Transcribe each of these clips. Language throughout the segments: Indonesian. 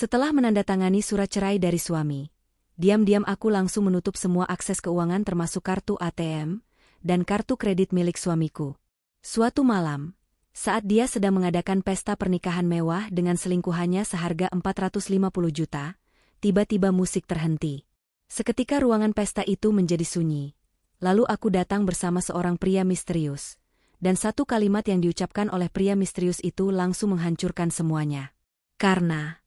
Setelah menandatangani surat cerai dari suami, diam-diam aku langsung menutup semua akses keuangan termasuk kartu ATM dan kartu kredit milik suamiku. Suatu malam, saat dia sedang mengadakan pesta pernikahan mewah dengan selingkuhannya seharga 450 juta, tiba-tiba musik terhenti. Seketika ruangan pesta itu menjadi sunyi. Lalu aku datang bersama seorang pria misterius. Dan satu kalimat yang diucapkan oleh pria misterius itu langsung menghancurkan semuanya. Karena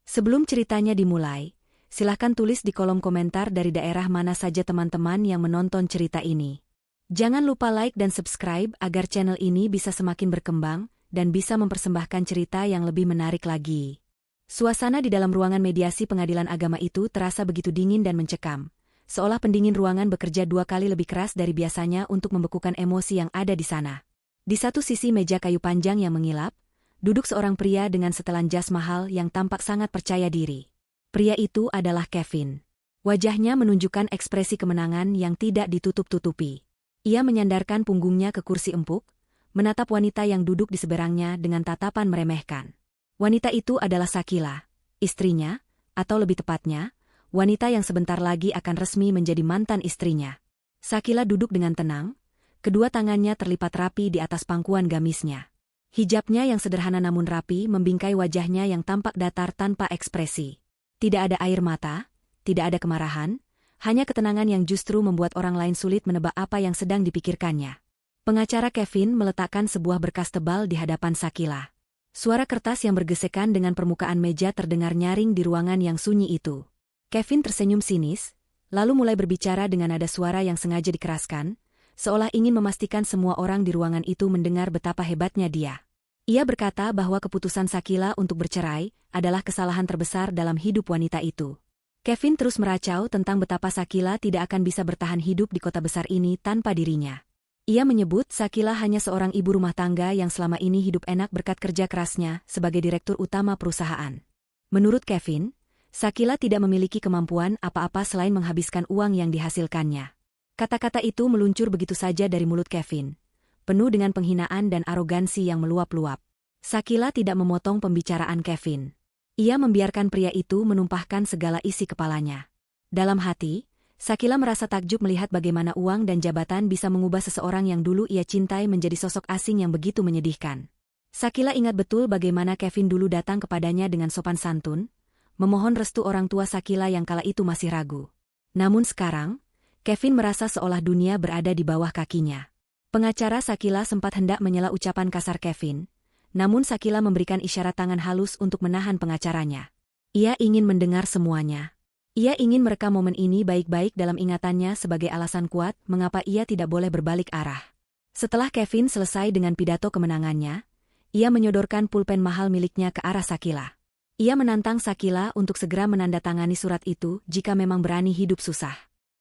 sebelum ceritanya dimulai, silahkan tulis di kolom komentar dari daerah mana saja teman-teman yang menonton cerita ini. Jangan lupa like dan subscribe agar channel ini bisa semakin berkembang dan bisa mempersembahkan cerita yang lebih menarik lagi. Suasana di dalam ruangan mediasi pengadilan agama itu terasa begitu dingin dan mencekam, seolah pendingin ruangan bekerja 2 kali lebih keras dari biasanya untuk membekukan emosi yang ada di sana. Di satu sisi meja kayu panjang yang mengilap, duduk seorang pria dengan setelan jas mahal yang tampak sangat percaya diri. Pria itu adalah Kevin. Wajahnya menunjukkan ekspresi kemenangan yang tidak ditutup-tutupi. Ia menyandarkan punggungnya ke kursi empuk, menatap wanita yang duduk di seberangnya dengan tatapan meremehkan. Wanita itu adalah Shakila, istrinya, atau lebih tepatnya, wanita yang sebentar lagi akan resmi menjadi mantan istrinya. Shakila duduk dengan tenang, kedua tangannya terlipat rapi di atas pangkuan gamisnya. Hijabnya yang sederhana namun rapi membingkai wajahnya yang tampak datar tanpa ekspresi. Tidak ada air mata, tidak ada kemarahan, hanya ketenangan yang justru membuat orang lain sulit menebak apa yang sedang dipikirkannya. Pengacara Kevin meletakkan sebuah berkas tebal di hadapan Shakila. Suara kertas yang bergesekan dengan permukaan meja terdengar nyaring di ruangan yang sunyi itu. Kevin tersenyum sinis, lalu mulai berbicara dengan nada suara yang sengaja dikeraskan, seolah ingin memastikan semua orang di ruangan itu mendengar betapa hebatnya dia. Ia berkata bahwa keputusan Shakila untuk bercerai adalah kesalahan terbesar dalam hidup wanita itu. Kevin terus meracau tentang betapa Shakila tidak akan bisa bertahan hidup di kota besar ini tanpa dirinya. Ia menyebut Shakila hanya seorang ibu rumah tangga yang selama ini hidup enak berkat kerja kerasnya sebagai direktur utama perusahaan. Menurut Kevin, Shakila tidak memiliki kemampuan apa-apa selain menghabiskan uang yang dihasilkannya. Kata-kata itu meluncur begitu saja dari mulut Kevin, penuh dengan penghinaan dan arogansi yang meluap-luap. Shakila tidak memotong pembicaraan Kevin. Ia membiarkan pria itu menumpahkan segala isi kepalanya. Dalam hati, Shakila merasa takjub melihat bagaimana uang dan jabatan bisa mengubah seseorang yang dulu ia cintai menjadi sosok asing yang begitu menyedihkan. Shakila ingat betul bagaimana Kevin dulu datang kepadanya dengan sopan santun, memohon restu orang tua Shakila yang kala itu masih ragu. Namun sekarang, Kevin merasa seolah dunia berada di bawah kakinya. Pengacara Shakila sempat hendak menyela ucapan kasar Kevin, namun Shakila memberikan isyarat tangan halus untuk menahan pengacaranya. Ia ingin mendengar semuanya. Ia ingin merekam momen ini baik-baik dalam ingatannya sebagai alasan kuat mengapa ia tidak boleh berbalik arah. Setelah Kevin selesai dengan pidato kemenangannya, ia menyodorkan pulpen mahal miliknya ke arah Shakila. Ia menantang Shakila untuk segera menandatangani surat itu jika memang berani hidup susah.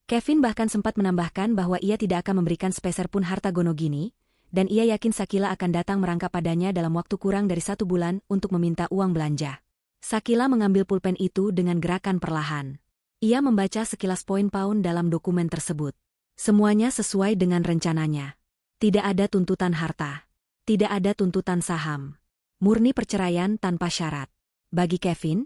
Kevin bahkan sempat menambahkan bahwa ia tidak akan memberikan sepeser pun harta gono gini, dan ia yakin Shakila akan datang merangkap padanya dalam waktu kurang dari 1 bulan untuk meminta uang belanja. Shakila mengambil pulpen itu dengan gerakan perlahan. Ia membaca sekilas poin-poin dalam dokumen tersebut. Semuanya sesuai dengan rencananya. Tidak ada tuntutan harta. Tidak ada tuntutan saham. Murni perceraian tanpa syarat. Bagi Kevin,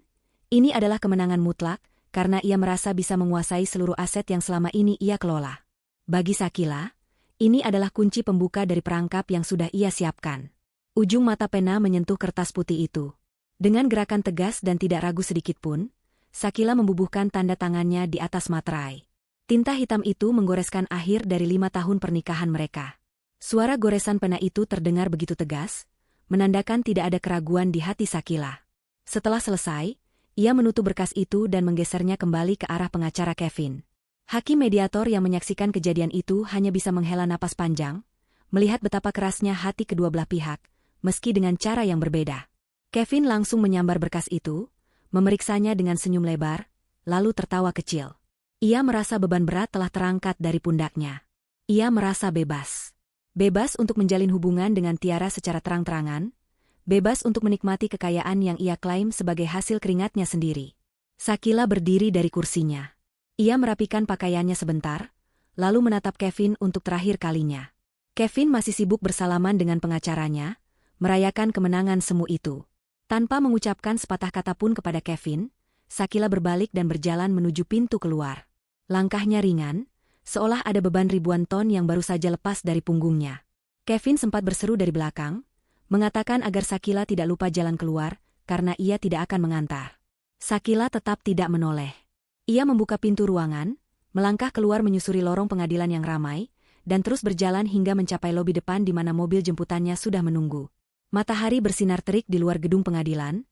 ini adalah kemenangan mutlak, karena ia merasa bisa menguasai seluruh aset yang selama ini ia kelola. Bagi Shakila, ini adalah kunci pembuka dari perangkap yang sudah ia siapkan. Ujung mata pena menyentuh kertas putih itu. Dengan gerakan tegas dan tidak ragu sedikitpun, Shakila membubuhkan tanda tangannya di atas materai. Tinta hitam itu menggoreskan akhir dari 5 tahun pernikahan mereka. Suara goresan pena itu terdengar begitu tegas, menandakan tidak ada keraguan di hati Shakila. Setelah selesai, ia menutup berkas itu dan menggesernya kembali ke arah pengacara Kevin. Hakim mediator yang menyaksikan kejadian itu hanya bisa menghela napas panjang, melihat betapa kerasnya hati kedua belah pihak, meski dengan cara yang berbeda. Kevin langsung menyambar berkas itu, memeriksanya dengan senyum lebar, lalu tertawa kecil. Ia merasa beban berat telah terangkat dari pundaknya. Ia merasa bebas. Bebas untuk menjalin hubungan dengan Tiara secara terang-terangan, bebas untuk menikmati kekayaan yang ia klaim sebagai hasil keringatnya sendiri. Shakila berdiri dari kursinya. Ia merapikan pakaiannya sebentar, lalu menatap Kevin untuk terakhir kalinya. Kevin masih sibuk bersalaman dengan pengacaranya, merayakan kemenangan semu itu. Tanpa mengucapkan sepatah kata pun kepada Kevin, Shakila berbalik dan berjalan menuju pintu keluar. Langkahnya ringan, seolah ada beban ribuan ton yang baru saja lepas dari punggungnya. Kevin sempat berseru dari belakang, mengatakan agar Shakila tidak lupa jalan keluar, karena ia tidak akan mengantar. Shakila tetap tidak menoleh. Ia membuka pintu ruangan, melangkah keluar menyusuri lorong pengadilan yang ramai, dan terus berjalan hingga mencapai lobi depan di mana mobil jemputannya sudah menunggu. Matahari bersinar terik di luar gedung pengadilan,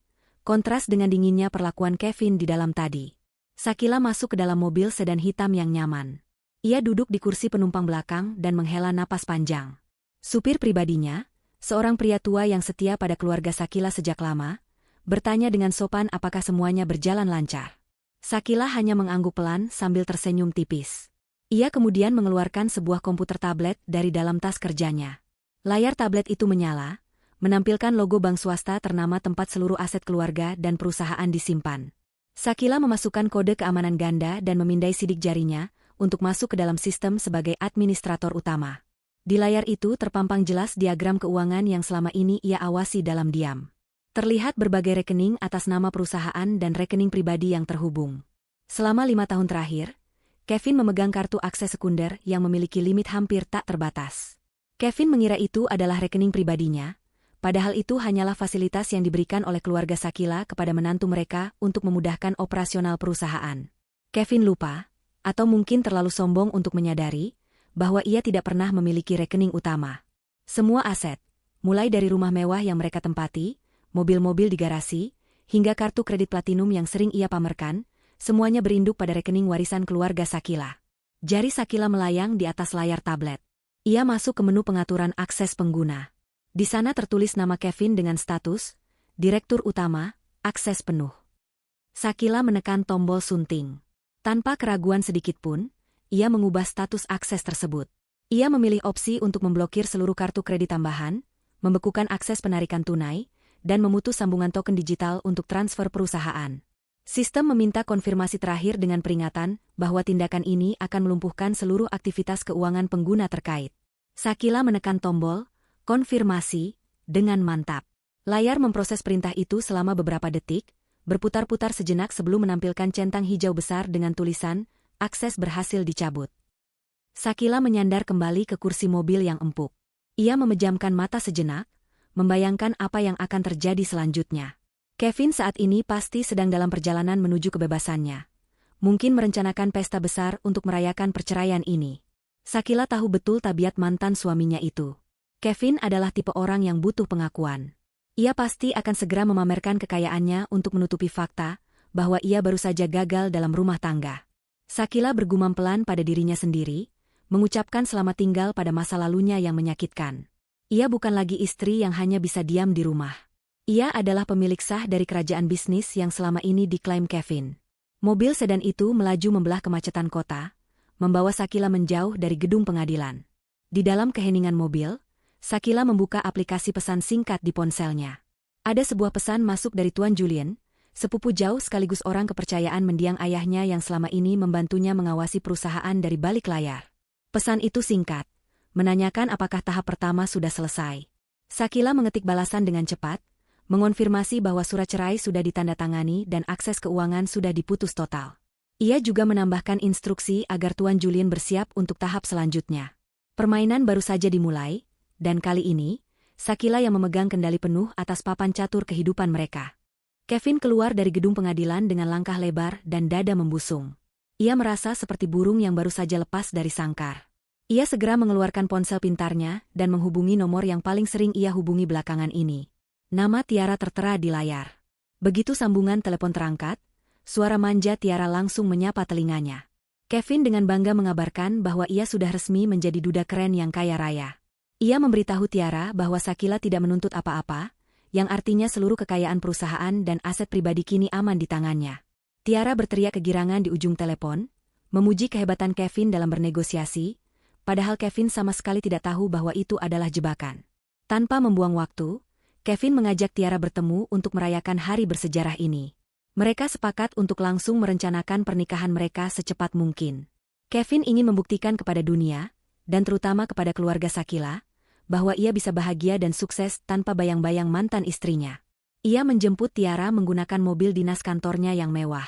kontras dengan dinginnya perlakuan Kevin di dalam tadi. Shakila masuk ke dalam mobil sedan hitam yang nyaman. Ia duduk di kursi penumpang belakang dan menghela napas panjang. Supir pribadinya, seorang pria tua yang setia pada keluarga Shakila sejak lama, bertanya dengan sopan apakah semuanya berjalan lancar. Shakila hanya mengangguk pelan sambil tersenyum tipis. Ia kemudian mengeluarkan sebuah komputer tablet dari dalam tas kerjanya. Layar tablet itu menyala, menampilkan logo bank swasta ternama tempat seluruh aset keluarga dan perusahaan disimpan. Shakila memasukkan kode keamanan ganda dan memindai sidik jarinya untuk masuk ke dalam sistem sebagai administrator utama. Di layar itu terpampang jelas diagram keuangan yang selama ini ia awasi dalam diam. Terlihat berbagai rekening atas nama perusahaan dan rekening pribadi yang terhubung. Selama 5 tahun terakhir, Kevin memegang kartu akses sekunder yang memiliki limit hampir tak terbatas. Kevin mengira itu adalah rekening pribadinya, padahal itu hanyalah fasilitas yang diberikan oleh keluarga Shakila kepada menantu mereka untuk memudahkan operasional perusahaan. Kevin lupa, atau mungkin terlalu sombong untuk menyadari, bahwa ia tidak pernah memiliki rekening utama. Semua aset, mulai dari rumah mewah yang mereka tempati, mobil-mobil di garasi, hingga kartu kredit platinum yang sering ia pamerkan, semuanya berinduk pada rekening warisan keluarga Shakila. Jari Shakila melayang di atas layar tablet. Ia masuk ke menu pengaturan akses pengguna. Di sana tertulis nama Kevin dengan status, Direktur Utama, akses penuh. Shakila menekan tombol sunting. Tanpa keraguan sedikitpun, ia mengubah status akses tersebut. Ia memilih opsi untuk memblokir seluruh kartu kredit tambahan, membekukan akses penarikan tunai, dan memutus sambungan token digital untuk transfer perusahaan. Sistem meminta konfirmasi terakhir dengan peringatan bahwa tindakan ini akan melumpuhkan seluruh aktivitas keuangan pengguna terkait. Shakila menekan tombol konfirmasi dengan mantap. Layar memproses perintah itu selama beberapa detik, berputar-putar sejenak sebelum menampilkan centang hijau besar dengan tulisan, akses berhasil dicabut. Shakila menyandar kembali ke kursi mobil yang empuk. Ia memejamkan mata sejenak, membayangkan apa yang akan terjadi selanjutnya. Kevin saat ini pasti sedang dalam perjalanan menuju kebebasannya. Mungkin merencanakan pesta besar untuk merayakan perceraian ini. Shakila tahu betul tabiat mantan suaminya itu. Kevin adalah tipe orang yang butuh pengakuan. Ia pasti akan segera memamerkan kekayaannya untuk menutupi fakta bahwa ia baru saja gagal dalam rumah tangga. Shakila bergumam pelan pada dirinya sendiri, mengucapkan selamat tinggal pada masa lalunya yang menyakitkan. Ia bukan lagi istri yang hanya bisa diam di rumah. Ia adalah pemilik sah dari kerajaan bisnis yang selama ini diklaim Kevin. Mobil sedan itu melaju membelah kemacetan kota, membawa Shakila menjauh dari gedung pengadilan. Di dalam keheningan mobil, Shakila membuka aplikasi pesan singkat di ponselnya. Ada sebuah pesan masuk dari Tuan Julian, sepupu jauh sekaligus orang kepercayaan mendiang ayahnya yang selama ini membantunya mengawasi perusahaan dari balik layar. Pesan itu singkat, menanyakan apakah tahap pertama sudah selesai. Shakila mengetik balasan dengan cepat, mengonfirmasi bahwa surat cerai sudah ditandatangani dan akses keuangan sudah diputus total. Ia juga menambahkan instruksi agar Tuan Julian bersiap untuk tahap selanjutnya. Permainan baru saja dimulai, dan kali ini, Shakila yang memegang kendali penuh atas papan catur kehidupan mereka. Kevin keluar dari gedung pengadilan dengan langkah lebar dan dada membusung. Ia merasa seperti burung yang baru saja lepas dari sangkar. Ia segera mengeluarkan ponsel pintarnya dan menghubungi nomor yang paling sering ia hubungi belakangan ini. Nama Tiara tertera di layar. Begitu sambungan telepon terangkat, suara manja Tiara langsung menyapa telinganya. Kevin dengan bangga mengabarkan bahwa ia sudah resmi menjadi duda keren yang kaya raya. Ia memberitahu Tiara bahwa Shakila tidak menuntut apa-apa, yang artinya seluruh kekayaan perusahaan dan aset pribadi kini aman di tangannya. Tiara berteriak kegirangan di ujung telepon, memuji kehebatan Kevin dalam bernegosiasi, padahal Kevin sama sekali tidak tahu bahwa itu adalah jebakan. Tanpa membuang waktu, Kevin mengajak Tiara bertemu untuk merayakan hari bersejarah ini. Mereka sepakat untuk langsung merencanakan pernikahan mereka secepat mungkin. Kevin ingin membuktikan kepada dunia, dan terutama kepada keluarga Shakila, bahwa ia bisa bahagia dan sukses tanpa bayang-bayang mantan istrinya. Ia menjemput Tiara menggunakan mobil dinas kantornya yang mewah.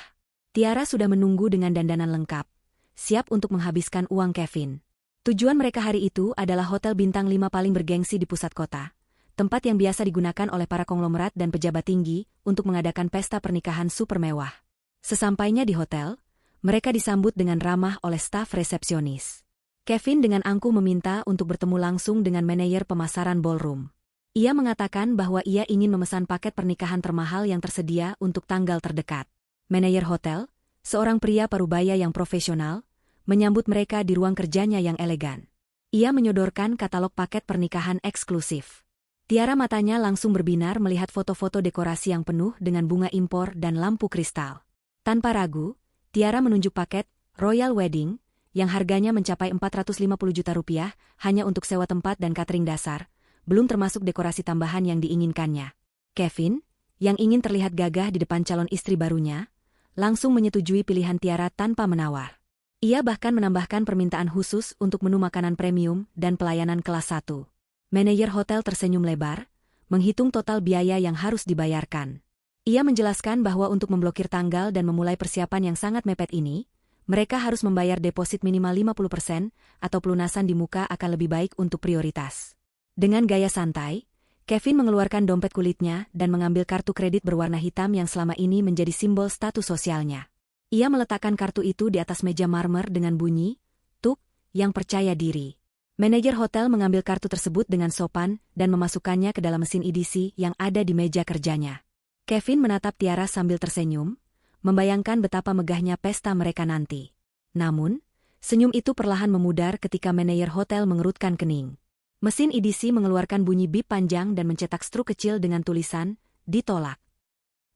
Tiara sudah menunggu dengan dandanan lengkap, siap untuk menghabiskan uang Kevin. Tujuan mereka hari itu adalah hotel bintang 5 paling bergengsi di pusat kota, tempat yang biasa digunakan oleh para konglomerat dan pejabat tinggi untuk mengadakan pesta pernikahan super mewah. Sesampainya di hotel, mereka disambut dengan ramah oleh staf resepsionis. Kevin dengan angkuh meminta untuk bertemu langsung dengan manajer pemasaran ballroom. Ia mengatakan bahwa ia ingin memesan paket pernikahan termahal yang tersedia untuk tanggal terdekat. Manajer hotel, seorang pria parubaya yang profesional, menyambut mereka di ruang kerjanya yang elegan. Ia menyodorkan katalog paket pernikahan eksklusif. Tiara matanya langsung berbinar melihat foto-foto dekorasi yang penuh dengan bunga impor dan lampu kristal. Tanpa ragu, Tiara menunjuk paket Royal Wedding yang harganya mencapai 450 juta rupiah hanya untuk sewa tempat dan catering dasar, belum termasuk dekorasi tambahan yang diinginkannya. Kevin, yang ingin terlihat gagah di depan calon istri barunya, langsung menyetujui pilihan Tiara tanpa menawar. Ia bahkan menambahkan permintaan khusus untuk menu makanan premium dan pelayanan kelas 1. Manajer hotel tersenyum lebar, menghitung total biaya yang harus dibayarkan. Ia menjelaskan bahwa untuk memblokir tanggal dan memulai persiapan yang sangat mepet ini, mereka harus membayar deposit minimal 50% atau pelunasan di muka akan lebih baik untuk prioritas. Dengan gaya santai, Kevin mengeluarkan dompet kulitnya dan mengambil kartu kredit berwarna hitam yang selama ini menjadi simbol status sosialnya. Ia meletakkan kartu itu di atas meja marmer dengan bunyi, "Tuk," yang percaya diri. Manajer hotel mengambil kartu tersebut dengan sopan dan memasukkannya ke dalam mesin EDC yang ada di meja kerjanya. Kevin menatap Tiara sambil tersenyum, membayangkan betapa megahnya pesta mereka nanti. Namun, senyum itu perlahan memudar ketika manajer hotel mengerutkan kening. Mesin EDC mengeluarkan bunyi bip panjang dan mencetak struk kecil dengan tulisan, "Ditolak."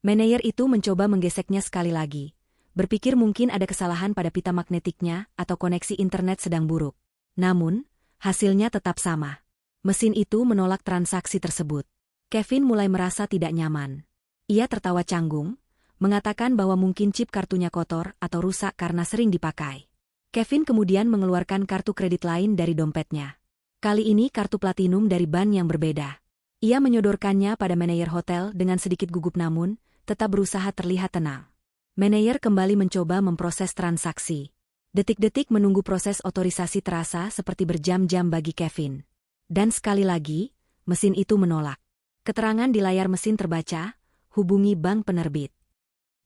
Manajer itu mencoba menggeseknya sekali lagi, berpikir mungkin ada kesalahan pada pita magnetiknya atau koneksi internet sedang buruk. Namun, hasilnya tetap sama. Mesin itu menolak transaksi tersebut. Kevin mulai merasa tidak nyaman. Ia tertawa canggung, mengatakan bahwa mungkin chip kartunya kotor atau rusak karena sering dipakai. Kevin kemudian mengeluarkan kartu kredit lain dari dompetnya. Kali ini kartu platinum dari bank yang berbeda. Ia menyodorkannya pada manajer hotel dengan sedikit gugup namun, tetap berusaha terlihat tenang. Manajer kembali mencoba memproses transaksi. Detik-detik menunggu proses otorisasi terasa seperti berjam-jam bagi Kevin. Dan sekali lagi, mesin itu menolak. Keterangan di layar mesin terbaca, "Hubungi bank penerbit."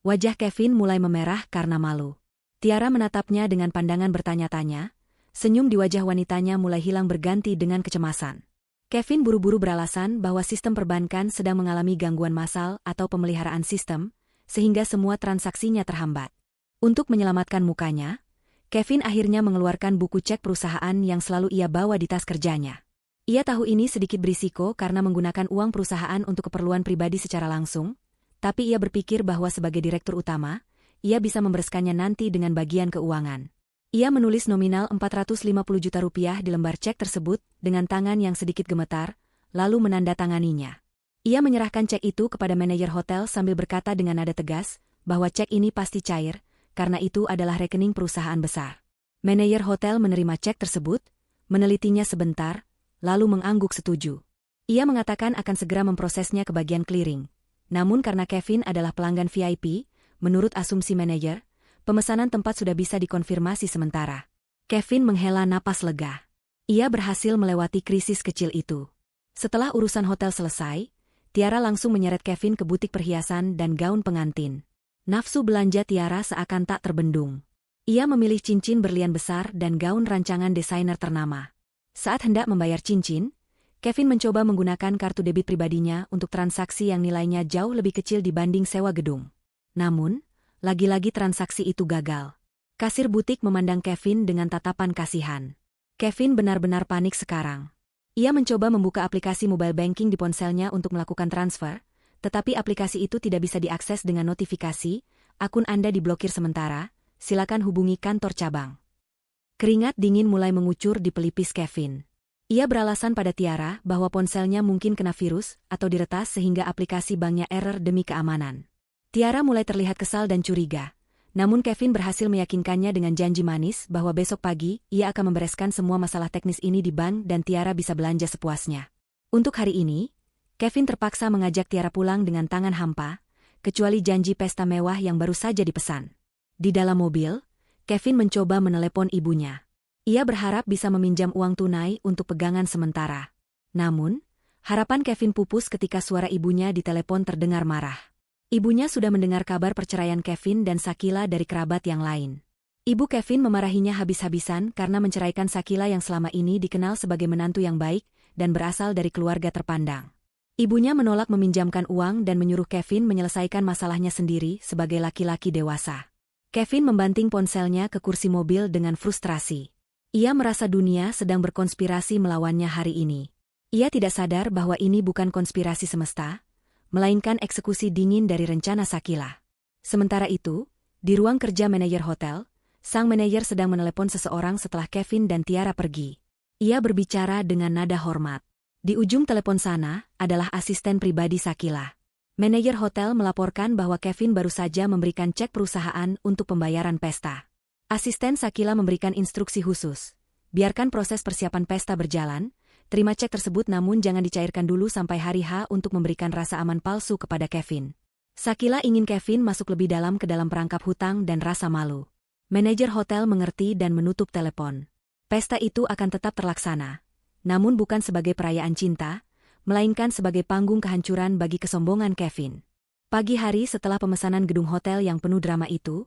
Wajah Kevin mulai memerah karena malu. Tiara menatapnya dengan pandangan bertanya-tanya, senyum di wajah wanitanya mulai hilang berganti dengan kecemasan. Kevin buru-buru beralasan bahwa sistem perbankan sedang mengalami gangguan massal atau pemeliharaan sistem, sehingga semua transaksinya terhambat. Untuk menyelamatkan mukanya, Kevin akhirnya mengeluarkan buku cek perusahaan yang selalu ia bawa di tas kerjanya. Ia tahu ini sedikit berisiko karena menggunakan uang perusahaan untuk keperluan pribadi secara langsung, tapi ia berpikir bahwa sebagai direktur utama, ia bisa membereskannya nanti dengan bagian keuangan. Ia menulis nominal 450 juta rupiah di lembar cek tersebut dengan tangan yang sedikit gemetar, lalu menandatanganinya. Ia menyerahkan cek itu kepada manajer hotel sambil berkata dengan nada tegas bahwa cek ini pasti cair, karena itu adalah rekening perusahaan besar. Manajer hotel menerima cek tersebut, menelitinya sebentar, lalu mengangguk setuju. Ia mengatakan akan segera memprosesnya ke bagian clearing. Namun karena Kevin adalah pelanggan VIP, menurut asumsi manajer, pemesanan tempat sudah bisa dikonfirmasi sementara. Kevin menghela napas lega. Ia berhasil melewati krisis kecil itu. Setelah urusan hotel selesai, Tiara langsung menyeret Kevin ke butik perhiasan dan gaun pengantin. Nafsu belanja Tiara seakan tak terbendung. Ia memilih cincin berlian besar dan gaun rancangan desainer ternama. Saat hendak membayar cincin, Kevin mencoba menggunakan kartu debit pribadinya untuk transaksi yang nilainya jauh lebih kecil dibanding sewa gedung. Namun, lagi-lagi transaksi itu gagal. Kasir butik memandang Kevin dengan tatapan kasihan. Kevin benar-benar panik sekarang. Ia mencoba membuka aplikasi mobile banking di ponselnya untuk melakukan transfer, tetapi aplikasi itu tidak bisa diakses dengan notifikasi, "Akun Anda diblokir sementara, silakan hubungi kantor cabang." Keringat dingin mulai mengucur di pelipis Kevin. Ia beralasan pada Tiara bahwa ponselnya mungkin kena virus atau diretas sehingga aplikasi banknya error demi keamanan. Tiara mulai terlihat kesal dan curiga. Namun Kevin berhasil meyakinkannya dengan janji manis bahwa besok pagi ia akan membereskan semua masalah teknis ini di bank dan Tiara bisa belanja sepuasnya. Untuk hari ini, Kevin terpaksa mengajak Tiara pulang dengan tangan hampa, kecuali janji pesta mewah yang baru saja dipesan. Di dalam mobil, Kevin mencoba menelepon ibunya. Ia berharap bisa meminjam uang tunai untuk pegangan sementara. Namun, harapan Kevin pupus ketika suara ibunya di telepon terdengar marah. Ibunya sudah mendengar kabar perceraian Kevin dan Shakila dari kerabat yang lain. Ibu Kevin memarahinya habis-habisan karena menceraikan Shakila yang selama ini dikenal sebagai menantu yang baik dan berasal dari keluarga terpandang. Ibunya menolak meminjamkan uang dan menyuruh Kevin menyelesaikan masalahnya sendiri sebagai laki-laki dewasa. Kevin membanting ponselnya ke kursi mobil dengan frustrasi. Ia merasa dunia sedang berkonspirasi melawannya hari ini. Ia tidak sadar bahwa ini bukan konspirasi semesta, melainkan eksekusi dingin dari rencana Shakila. Sementara itu, di ruang kerja manajer hotel, sang manajer sedang menelepon seseorang setelah Kevin dan Tiara pergi. Ia berbicara dengan nada hormat. Di ujung telepon sana adalah asisten pribadi Shakila. Manajer hotel melaporkan bahwa Kevin baru saja memberikan cek perusahaan untuk pembayaran pesta. Asisten Shakila memberikan instruksi khusus. Biarkan proses persiapan pesta berjalan, terima cek tersebut namun jangan dicairkan dulu sampai hari H untuk memberikan rasa aman palsu kepada Kevin. Shakila ingin Kevin masuk lebih dalam ke dalam perangkap hutang dan rasa malu. Manajer hotel mengerti dan menutup telepon. Pesta itu akan tetap terlaksana. Namun bukan sebagai perayaan cinta, melainkan sebagai panggung kehancuran bagi kesombongan Kevin. Pagi hari setelah pemesanan gedung hotel yang penuh drama itu,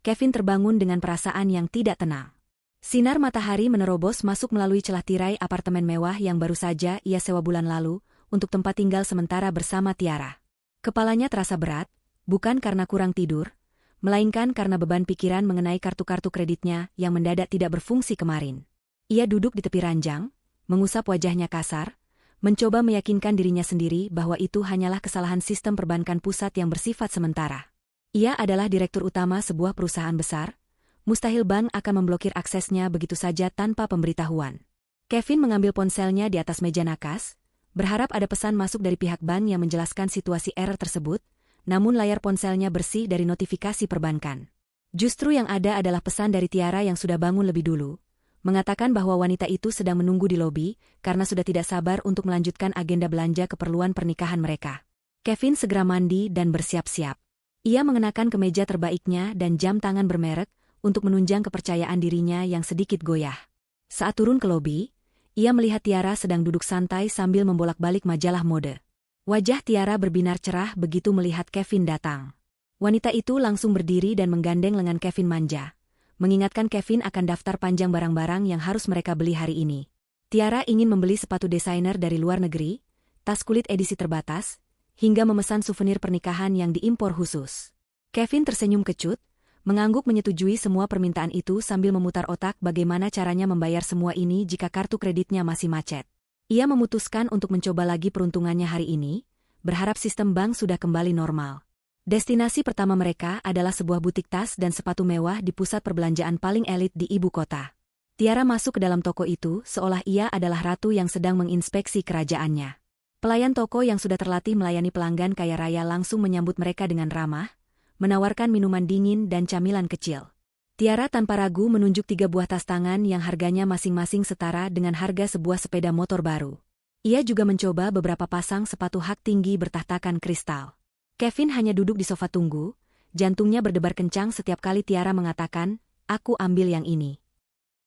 Kevin terbangun dengan perasaan yang tidak tenang. Sinar matahari menerobos masuk melalui celah tirai apartemen mewah yang baru saja ia sewa bulan lalu untuk tempat tinggal sementara bersama Tiara. Kepalanya terasa berat, bukan karena kurang tidur, melainkan karena beban pikiran mengenai kartu-kartu kreditnya yang mendadak tidak berfungsi kemarin. Ia duduk di tepi ranjang, mengusap wajahnya kasar, mencoba meyakinkan dirinya sendiri bahwa itu hanyalah kesalahan sistem perbankan pusat yang bersifat sementara. Ia adalah direktur utama sebuah perusahaan besar, mustahil bank akan memblokir aksesnya begitu saja tanpa pemberitahuan. Kevin mengambil ponselnya di atas meja nakas, berharap ada pesan masuk dari pihak bank yang menjelaskan situasi error tersebut, namun layar ponselnya bersih dari notifikasi perbankan. Justru yang ada adalah pesan dari Tiara yang sudah bangun lebih dulu, mengatakan bahwa wanita itu sedang menunggu di lobi karena sudah tidak sabar untuk melanjutkan agenda belanja keperluan pernikahan mereka. Kevin segera mandi dan bersiap-siap. Ia mengenakan kemeja terbaiknya dan jam tangan bermerek untuk menunjang kepercayaan dirinya yang sedikit goyah. Saat turun ke lobi, ia melihat Tiara sedang duduk santai sambil membolak-balik majalah mode. Wajah Tiara berbinar cerah begitu melihat Kevin datang. Wanita itu langsung berdiri dan menggandeng lengan Kevin manja, mengingatkan Kevin akan daftar panjang barang-barang yang harus mereka beli hari ini. Tiara ingin membeli sepatu desainer dari luar negeri, tas kulit edisi terbatas, hingga memesan souvenir pernikahan yang diimpor khusus. Kevin tersenyum kecut, mengangguk menyetujui semua permintaan itu sambil memutar otak bagaimana caranya membayar semua ini jika kartu kreditnya masih macet. Ia memutuskan untuk mencoba lagi peruntungannya hari ini, berharap sistem bank sudah kembali normal. Destinasi pertama mereka adalah sebuah butik tas dan sepatu mewah di pusat perbelanjaan paling elit di ibu kota. Tiara masuk ke dalam toko itu seolah ia adalah ratu yang sedang menginspeksi kerajaannya. Pelayan toko yang sudah terlatih melayani pelanggan kaya raya langsung menyambut mereka dengan ramah, menawarkan minuman dingin dan camilan kecil. Tiara tanpa ragu menunjuk 3 buah tas tangan yang harganya masing-masing setara dengan harga sebuah sepeda motor baru. Ia juga mencoba beberapa pasang sepatu hak tinggi bertahtakan kristal. Kevin hanya duduk di sofa tunggu, jantungnya berdebar kencang setiap kali Tiara mengatakan, "Aku ambil yang ini."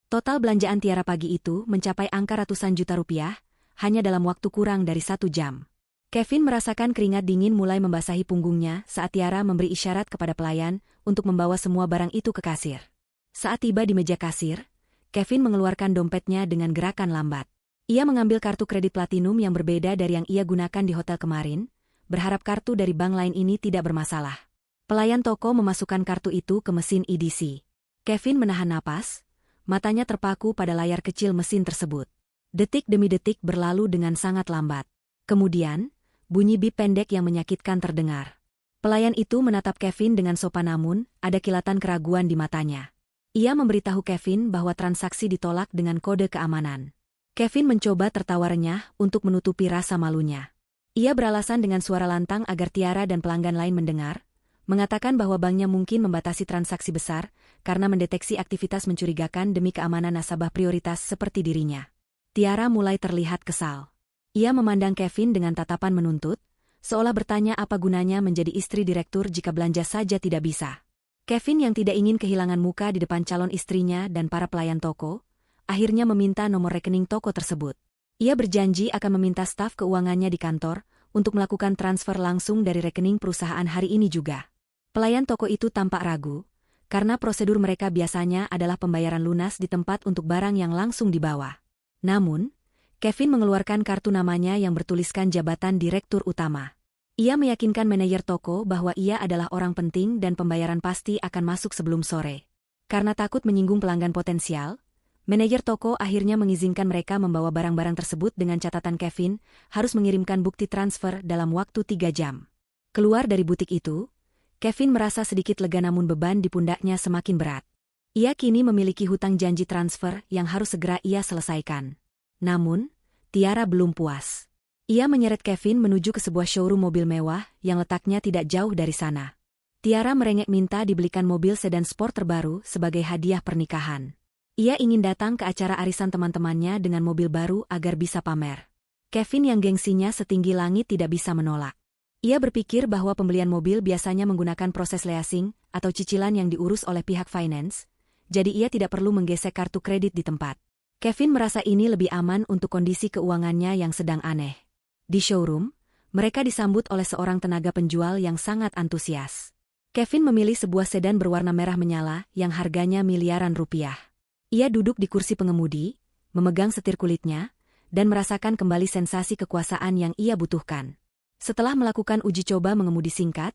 Total belanjaan Tiara pagi itu mencapai angka ratusan juta rupiah, hanya dalam waktu kurang dari 1 jam. Kevin merasakan keringat dingin mulai membasahi punggungnya saat Tiara memberi isyarat kepada pelayan untuk membawa semua barang itu ke kasir. Saat tiba di meja kasir, Kevin mengeluarkan dompetnya dengan gerakan lambat. Ia mengambil kartu kredit platinum yang berbeda dari yang ia gunakan di hotel kemarin, berharap kartu dari bank lain ini tidak bermasalah. Pelayan toko memasukkan kartu itu ke mesin EDC. Kevin menahan napas, matanya terpaku pada layar kecil mesin tersebut. Detik demi detik berlalu dengan sangat lambat. Kemudian, bunyi bip pendek yang menyakitkan terdengar. Pelayan itu menatap Kevin dengan sopan namun, ada kilatan keraguan di matanya. Ia memberitahu Kevin bahwa transaksi ditolak dengan kode keamanan. Kevin mencoba tertawa renyah untuk menutupi rasa malunya. Ia beralasan dengan suara lantang agar Tiara dan pelanggan lain mendengar, mengatakan bahwa banknya mungkin membatasi transaksi besar karena mendeteksi aktivitas mencurigakan demi keamanan nasabah prioritas seperti dirinya. Tiara mulai terlihat kesal. Ia memandang Kevin dengan tatapan menuntut, seolah bertanya apa gunanya menjadi istri direktur jika belanja saja tidak bisa. Kevin yang tidak ingin kehilangan muka di depan calon istrinya dan para pelayan toko, akhirnya meminta nomor rekening toko tersebut. Ia berjanji akan meminta staf keuangannya di kantor untuk melakukan transfer langsung dari rekening perusahaan hari ini juga. Pelayan toko itu tampak ragu, karena prosedur mereka biasanya adalah pembayaran lunas di tempat untuk barang yang langsung dibawa. Namun, Kevin mengeluarkan kartu namanya yang bertuliskan jabatan direktur utama. Ia meyakinkan manajer toko bahwa ia adalah orang penting dan pembayaran pasti akan masuk sebelum sore. Karena takut menyinggung pelanggan potensial, manajer toko akhirnya mengizinkan mereka membawa barang-barang tersebut dengan catatan Kevin harus mengirimkan bukti transfer dalam waktu 3 jam. Keluar dari butik itu, Kevin merasa sedikit lega namun beban di pundaknya semakin berat. Ia kini memiliki hutang janji transfer yang harus segera ia selesaikan. Namun, Tiara belum puas. Ia menyeret Kevin menuju ke sebuah showroom mobil mewah yang letaknya tidak jauh dari sana. Tiara merengek minta dibelikan mobil sedan sport terbaru sebagai hadiah pernikahan. Ia ingin datang ke acara arisan teman-temannya dengan mobil baru agar bisa pamer. Kevin yang gengsinya setinggi langit tidak bisa menolak. Ia berpikir bahwa pembelian mobil biasanya menggunakan proses leasing atau cicilan yang diurus oleh pihak finance, jadi ia tidak perlu menggesek kartu kredit di tempat. Kevin merasa ini lebih aman untuk kondisi keuangannya yang sedang aneh. Di showroom, mereka disambut oleh seorang tenaga penjual yang sangat antusias. Kevin memilih sebuah sedan berwarna merah menyala yang harganya miliaran rupiah. Ia duduk di kursi pengemudi, memegang setir kulitnya, dan merasakan kembali sensasi kekuasaan yang ia butuhkan. Setelah melakukan uji coba mengemudi singkat,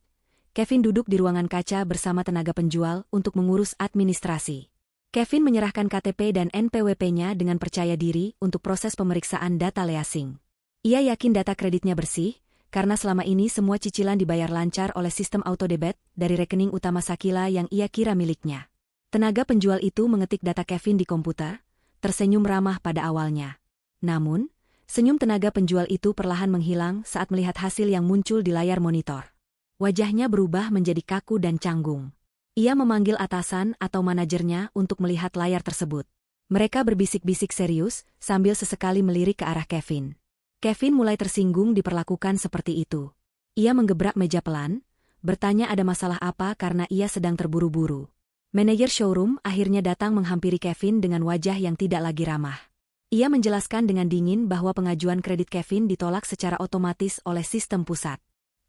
Kevin duduk di ruangan kaca bersama tenaga penjual untuk mengurus administrasi. Kevin menyerahkan KTP dan NPWP-nya dengan percaya diri untuk proses pemeriksaan data leasing. Ia yakin data kreditnya bersih, karena selama ini semua cicilan dibayar lancar oleh sistem autodebit dari rekening utama Sakila yang ia kira miliknya. Tenaga penjual itu mengetik data Kevin di komputer, tersenyum ramah pada awalnya. Namun, senyum tenaga penjual itu perlahan menghilang saat melihat hasil yang muncul di layar monitor. Wajahnya berubah menjadi kaku dan canggung. Ia memanggil atasan atau manajernya untuk melihat layar tersebut. Mereka berbisik-bisik serius sambil sesekali melirik ke arah Kevin. Kevin mulai tersinggung diperlakukan seperti itu. Ia menggebrak meja pelan, bertanya ada masalah apa karena ia sedang terburu-buru. Manajer showroom akhirnya datang menghampiri Kevin dengan wajah yang tidak lagi ramah. Ia menjelaskan dengan dingin bahwa pengajuan kredit Kevin ditolak secara otomatis oleh sistem pusat.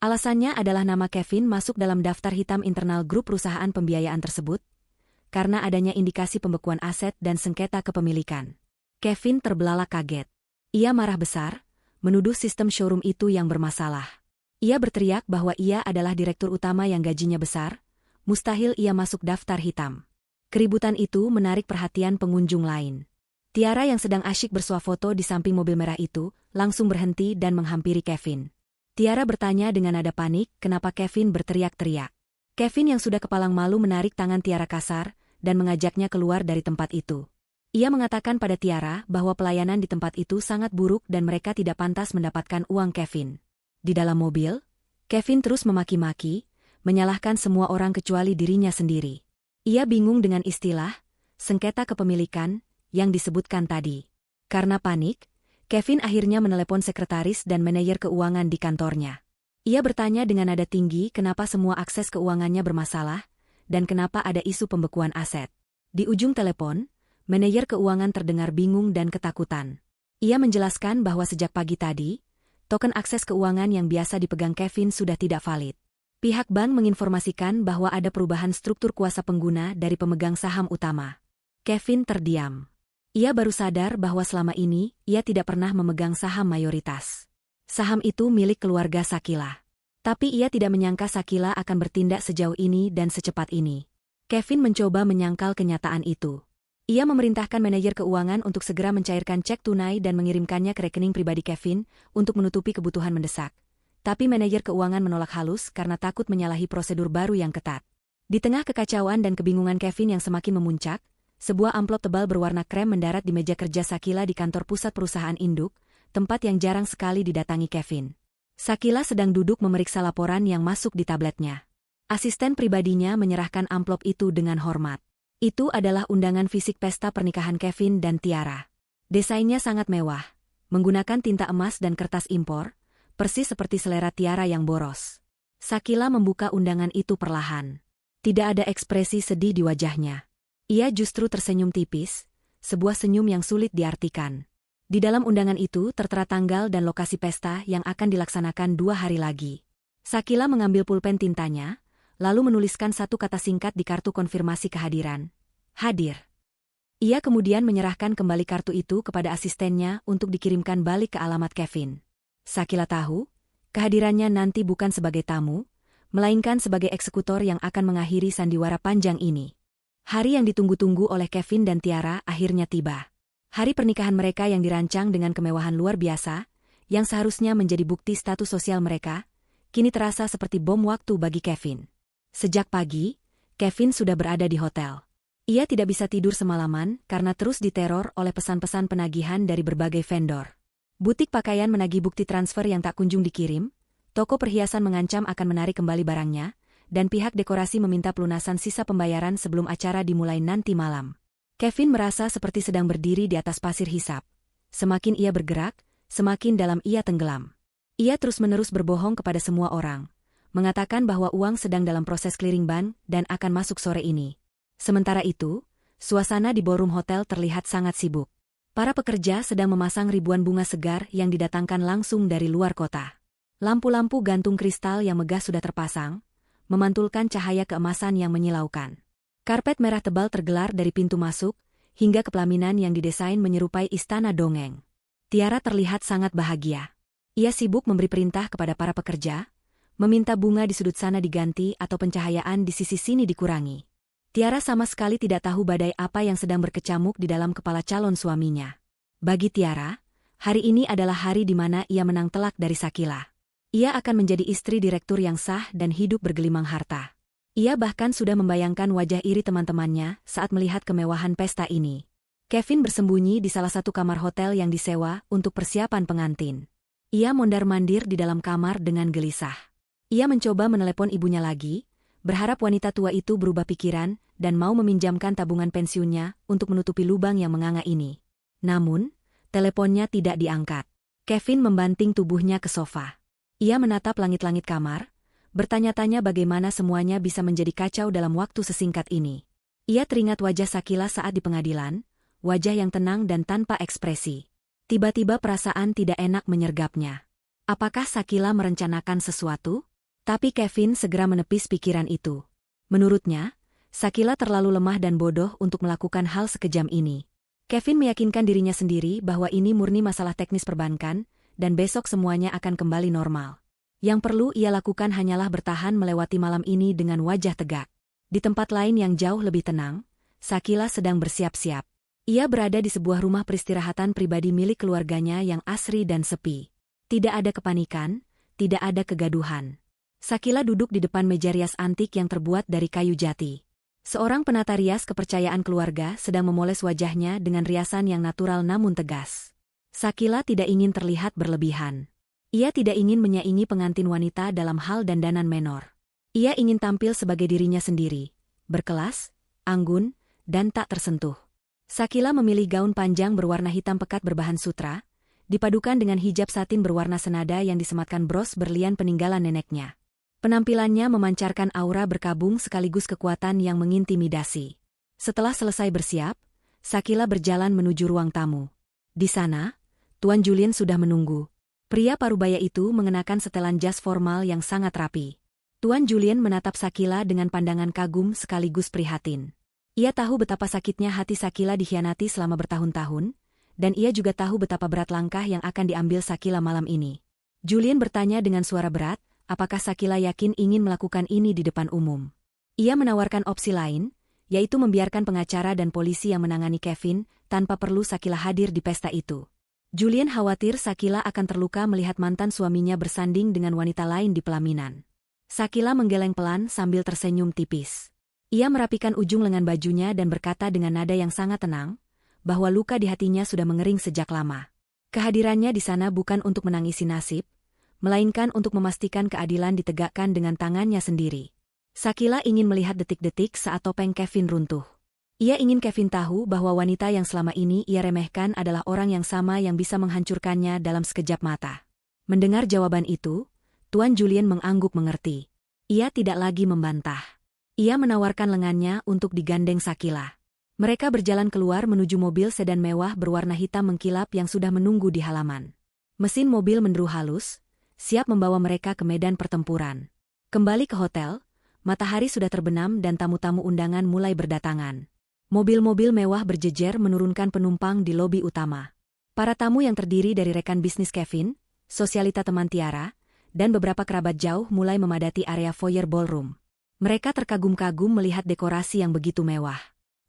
Alasannya adalah nama Kevin masuk dalam daftar hitam internal grup perusahaan pembiayaan tersebut, karena adanya indikasi pembekuan aset dan sengketa kepemilikan. Kevin terbelalak kaget. Ia marah besar, menuduh sistem showroom itu yang bermasalah. Ia berteriak bahwa ia adalah direktur utama yang gajinya besar, mustahil ia masuk daftar hitam. Keributan itu menarik perhatian pengunjung lain. Tiara yang sedang asyik bersuah foto di samping mobil merah itu, langsung berhenti dan menghampiri Kevin. Tiara bertanya dengan nada panik kenapa Kevin berteriak-teriak. Kevin yang sudah kepalang malu menarik tangan Tiara kasar dan mengajaknya keluar dari tempat itu. Ia mengatakan pada Tiara bahwa pelayanan di tempat itu sangat buruk dan mereka tidak pantas mendapatkan uang Kevin. Di dalam mobil, Kevin terus memaki-maki, menyalahkan semua orang kecuali dirinya sendiri. Ia bingung dengan istilah, sengketa kepemilikan, yang disebutkan tadi. Karena panik, Kevin akhirnya menelepon sekretaris dan manajer keuangan di kantornya. Ia bertanya dengan nada tinggi kenapa semua akses keuangannya bermasalah, dan kenapa ada isu pembekuan aset. Di ujung telepon, manajer keuangan terdengar bingung dan ketakutan. Ia menjelaskan bahwa sejak pagi tadi, token akses keuangan yang biasa dipegang Kevin sudah tidak valid. Pihak bank menginformasikan bahwa ada perubahan struktur kuasa pengguna dari pemegang saham utama. Kevin terdiam. Ia baru sadar bahwa selama ini ia tidak pernah memegang saham mayoritas. Saham itu milik keluarga Sakila. Tapi ia tidak menyangka Sakila akan bertindak sejauh ini dan secepat ini. Kevin mencoba menyangkal kenyataan itu. Ia memerintahkan manajer keuangan untuk segera mencairkan cek tunai dan mengirimkannya ke rekening pribadi Kevin untuk menutupi kebutuhan mendesak. Tapi manajer keuangan menolak halus karena takut menyalahi prosedur baru yang ketat. Di tengah kekacauan dan kebingungan Kevin yang semakin memuncak, sebuah amplop tebal berwarna krem mendarat di meja kerja Sakila di kantor pusat perusahaan induk, tempat yang jarang sekali didatangi Kevin. Sakila sedang duduk memeriksa laporan yang masuk di tabletnya. Asisten pribadinya menyerahkan amplop itu dengan hormat. Itu adalah undangan fisik pesta pernikahan Kevin dan Tiara. Desainnya sangat mewah, menggunakan tinta emas dan kertas impor, persis seperti selera Tiara yang boros. Shakila membuka undangan itu perlahan. Tidak ada ekspresi sedih di wajahnya. Ia justru tersenyum tipis, sebuah senyum yang sulit diartikan. Di dalam undangan itu tertera tanggal dan lokasi pesta yang akan dilaksanakan 2 hari lagi. Shakila mengambil pulpen tintanya, lalu menuliskan satu kata singkat di kartu konfirmasi kehadiran. Hadir. Ia kemudian menyerahkan kembali kartu itu kepada asistennya untuk dikirimkan balik ke alamat Kevin. Shakila tahu, kehadirannya nanti bukan sebagai tamu, melainkan sebagai eksekutor yang akan mengakhiri sandiwara panjang ini. Hari yang ditunggu-tunggu oleh Kevin dan Tiara akhirnya tiba. Hari pernikahan mereka yang dirancang dengan kemewahan luar biasa, yang seharusnya menjadi bukti status sosial mereka, kini terasa seperti bom waktu bagi Kevin. Sejak pagi, Kevin sudah berada di hotel. Ia tidak bisa tidur semalaman karena terus diteror oleh pesan-pesan penagihan dari berbagai vendor. Butik pakaian menagih bukti transfer yang tak kunjung dikirim, toko perhiasan mengancam akan menarik kembali barangnya, dan pihak dekorasi meminta pelunasan sisa pembayaran sebelum acara dimulai nanti malam. Kevin merasa seperti sedang berdiri di atas pasir hisap. Semakin ia bergerak, semakin dalam ia tenggelam. Ia terus-menerus berbohong kepada semua orang, mengatakan bahwa uang sedang dalam proses clearing ban dan akan masuk sore ini. Sementara itu, suasana di ballroom hotel terlihat sangat sibuk. Para pekerja sedang memasang ribuan bunga segar yang didatangkan langsung dari luar kota. Lampu-lampu gantung kristal yang megah sudah terpasang, memantulkan cahaya keemasan yang menyilaukan. Karpet merah tebal tergelar dari pintu masuk, hingga ke pelaminan yang didesain menyerupai istana dongeng. Tiara terlihat sangat bahagia. Ia sibuk memberi perintah kepada para pekerja, meminta bunga di sudut sana diganti atau pencahayaan di sisi sini dikurangi. Tiara sama sekali tidak tahu badai apa yang sedang berkecamuk di dalam kepala calon suaminya. Bagi Tiara, hari ini adalah hari di mana ia menang telak dari Shakila. Ia akan menjadi istri direktur yang sah dan hidup bergelimang harta. Ia bahkan sudah membayangkan wajah iri teman-temannya saat melihat kemewahan pesta ini. Kevin bersembunyi di salah satu kamar hotel yang disewa untuk persiapan pengantin. Ia mondar-mandir di dalam kamar dengan gelisah. Ia mencoba menelepon ibunya lagi, berharap wanita tua itu berubah pikiran dan mau meminjamkan tabungan pensiunnya untuk menutupi lubang yang menganga ini. Namun, teleponnya tidak diangkat. Kevin membanting tubuhnya ke sofa. Ia menatap langit-langit kamar, bertanya-tanya bagaimana semuanya bisa menjadi kacau dalam waktu sesingkat ini. Ia teringat wajah Shakila saat di pengadilan, wajah yang tenang dan tanpa ekspresi. Tiba-tiba perasaan tidak enak menyergapnya. Apakah Shakila merencanakan sesuatu? Tapi Kevin segera menepis pikiran itu. Menurutnya, Shakila terlalu lemah dan bodoh untuk melakukan hal sekejam ini. Kevin meyakinkan dirinya sendiri bahwa ini murni masalah teknis perbankan, dan besok semuanya akan kembali normal. Yang perlu ia lakukan hanyalah bertahan melewati malam ini dengan wajah tegak. Di tempat lain yang jauh lebih tenang, Shakila sedang bersiap-siap. Ia berada di sebuah rumah peristirahatan pribadi milik keluarganya yang asri dan sepi. Tidak ada kepanikan, tidak ada kegaduhan. Shakila duduk di depan meja rias antik yang terbuat dari kayu jati. Seorang penata rias kepercayaan keluarga sedang memoles wajahnya dengan riasan yang natural namun tegas. Shakila tidak ingin terlihat berlebihan. Ia tidak ingin menyaingi pengantin wanita dalam hal dandanan menor. Ia ingin tampil sebagai dirinya sendiri, berkelas, anggun, dan tak tersentuh. Shakila memilih gaun panjang berwarna hitam pekat berbahan sutra, dipadukan dengan hijab satin berwarna senada yang disematkan bros berlian peninggalan neneknya. Penampilannya memancarkan aura berkabung sekaligus kekuatan yang mengintimidasi. Setelah selesai bersiap, Shakila berjalan menuju ruang tamu. Di sana, Tuan Julien sudah menunggu. Pria parubaya itu mengenakan setelan jas formal yang sangat rapi. Tuan Julien menatap Shakila dengan pandangan kagum sekaligus prihatin. Ia tahu betapa sakitnya hati Shakila dikhianati selama bertahun-tahun, dan ia juga tahu betapa berat langkah yang akan diambil Shakila malam ini. Julien bertanya dengan suara berat, apakah Shakila yakin ingin melakukan ini di depan umum. Ia menawarkan opsi lain, yaitu membiarkan pengacara dan polisi yang menangani Kevin, tanpa perlu Shakila hadir di pesta itu. Julien khawatir Shakila akan terluka melihat mantan suaminya bersanding dengan wanita lain di pelaminan. Shakila menggeleng pelan sambil tersenyum tipis. Ia merapikan ujung lengan bajunya dan berkata dengan nada yang sangat tenang, bahwa luka di hatinya sudah mengering sejak lama. Kehadirannya di sana bukan untuk menangisi nasib, melainkan untuk memastikan keadilan ditegakkan dengan tangannya sendiri. Shakila ingin melihat detik-detik saat topeng Kevin runtuh. Ia ingin Kevin tahu bahwa wanita yang selama ini ia remehkan adalah orang yang sama yang bisa menghancurkannya dalam sekejap mata. Mendengar jawaban itu, Tuan Julien mengangguk mengerti. Ia tidak lagi membantah. Ia menawarkan lengannya untuk digandeng Sakila. Mereka berjalan keluar menuju mobil sedan mewah berwarna hitam mengkilap yang sudah menunggu di halaman. Mesin mobil menderu halus, siap membawa mereka ke medan pertempuran. Kembali ke hotel, matahari sudah terbenam dan tamu-tamu undangan mulai berdatangan. Mobil-mobil mewah berjejer menurunkan penumpang di lobi utama. Para tamu yang terdiri dari rekan bisnis Kevin, sosialita teman Tiara, dan beberapa kerabat jauh mulai memadati area foyer ballroom. Mereka terkagum-kagum melihat dekorasi yang begitu mewah.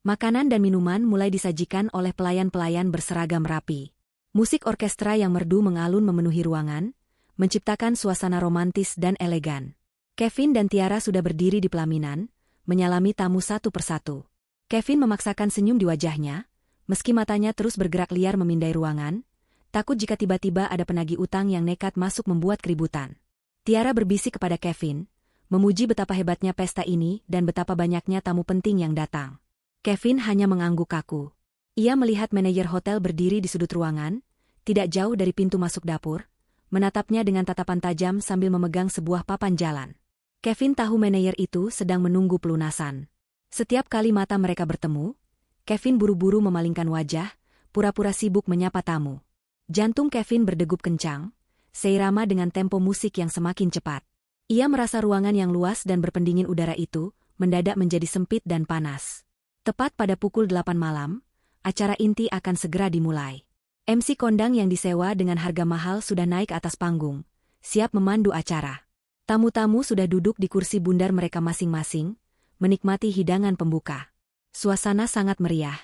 Makanan dan minuman mulai disajikan oleh pelayan-pelayan berseragam rapi. Musik orkestra yang merdu mengalun memenuhi ruangan, menciptakan suasana romantis dan elegan. Kevin dan Tiara sudah berdiri di pelaminan, menyalami tamu satu persatu. Kevin memaksakan senyum di wajahnya, meski matanya terus bergerak liar memindai ruangan, takut jika tiba-tiba ada penagih utang yang nekat masuk membuat keributan. Tiara berbisik kepada Kevin, memuji betapa hebatnya pesta ini dan betapa banyaknya tamu penting yang datang. Kevin hanya mengangguk kaku. Ia melihat manajer hotel berdiri di sudut ruangan, tidak jauh dari pintu masuk dapur, menatapnya dengan tatapan tajam sambil memegang sebuah papan jalan. Kevin tahu manajer itu sedang menunggu pelunasan. Setiap kali mata mereka bertemu, Kevin buru-buru memalingkan wajah, pura-pura sibuk menyapa tamu. Jantung Kevin berdegup kencang, seirama dengan tempo musik yang semakin cepat. Ia merasa ruangan yang luas dan berpendingin udara itu mendadak menjadi sempit dan panas. Tepat pada pukul 8 malam, acara inti akan segera dimulai. MC kondang yang disewa dengan harga mahal sudah naik ke atas panggung, siap memandu acara. Tamu-tamu sudah duduk di kursi bundar mereka masing-masing, menikmati hidangan pembuka. Suasana sangat meriah.